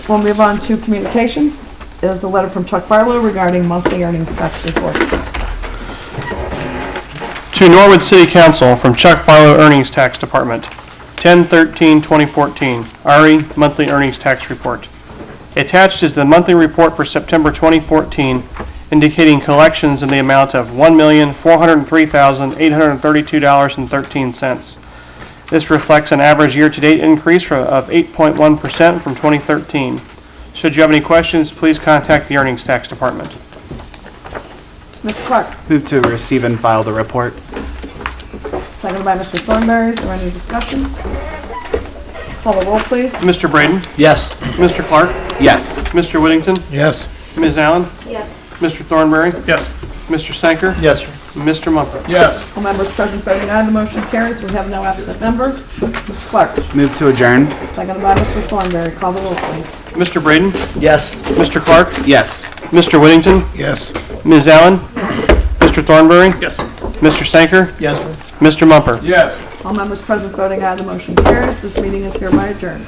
We'll move on to communications. There's a letter from Chuck Barlow regarding monthly earnings tax report. To Norwood City Council from Chuck Barlow Earnings Tax Department, 10/13/2014, RE Monthly Earnings Tax Report. Attached is the monthly report for September 2014, indicating collections in the amount of $1,403,832.13. This reflects an average year-to-date increase of 8.1% from 2013. Should you have any questions, please contact the Earnings Tax Department. Mr. Clark. Move to receive and file the report. Seconded by Mr. Thornberry. Is there any discussion? Call the roll, please. Mr. Braden? Yes. Mr. Clark? Yes. Mr. Whittington? Yes. Ms. Allen? Yes. Mr. Thornberry? Yes. Mr. Sanker? Yes, sir. Mr. Mumper? Yes. All members present voting aye, the motion carries. We have no absent members. Mr. Clark. Move to adjourn. Seconded by Mr. Thornberry. Call the roll, please. Mr. Braden? Yes. Mr. Clark? Yes. Mr. Whittington? Yes. Ms. Allen? Mr. Thornberry? Yes. Mr. Sanker? Yes, sir. Mr. Mumper? Yes. All members present voting aye, the motion carries. This meeting is hereby adjourned.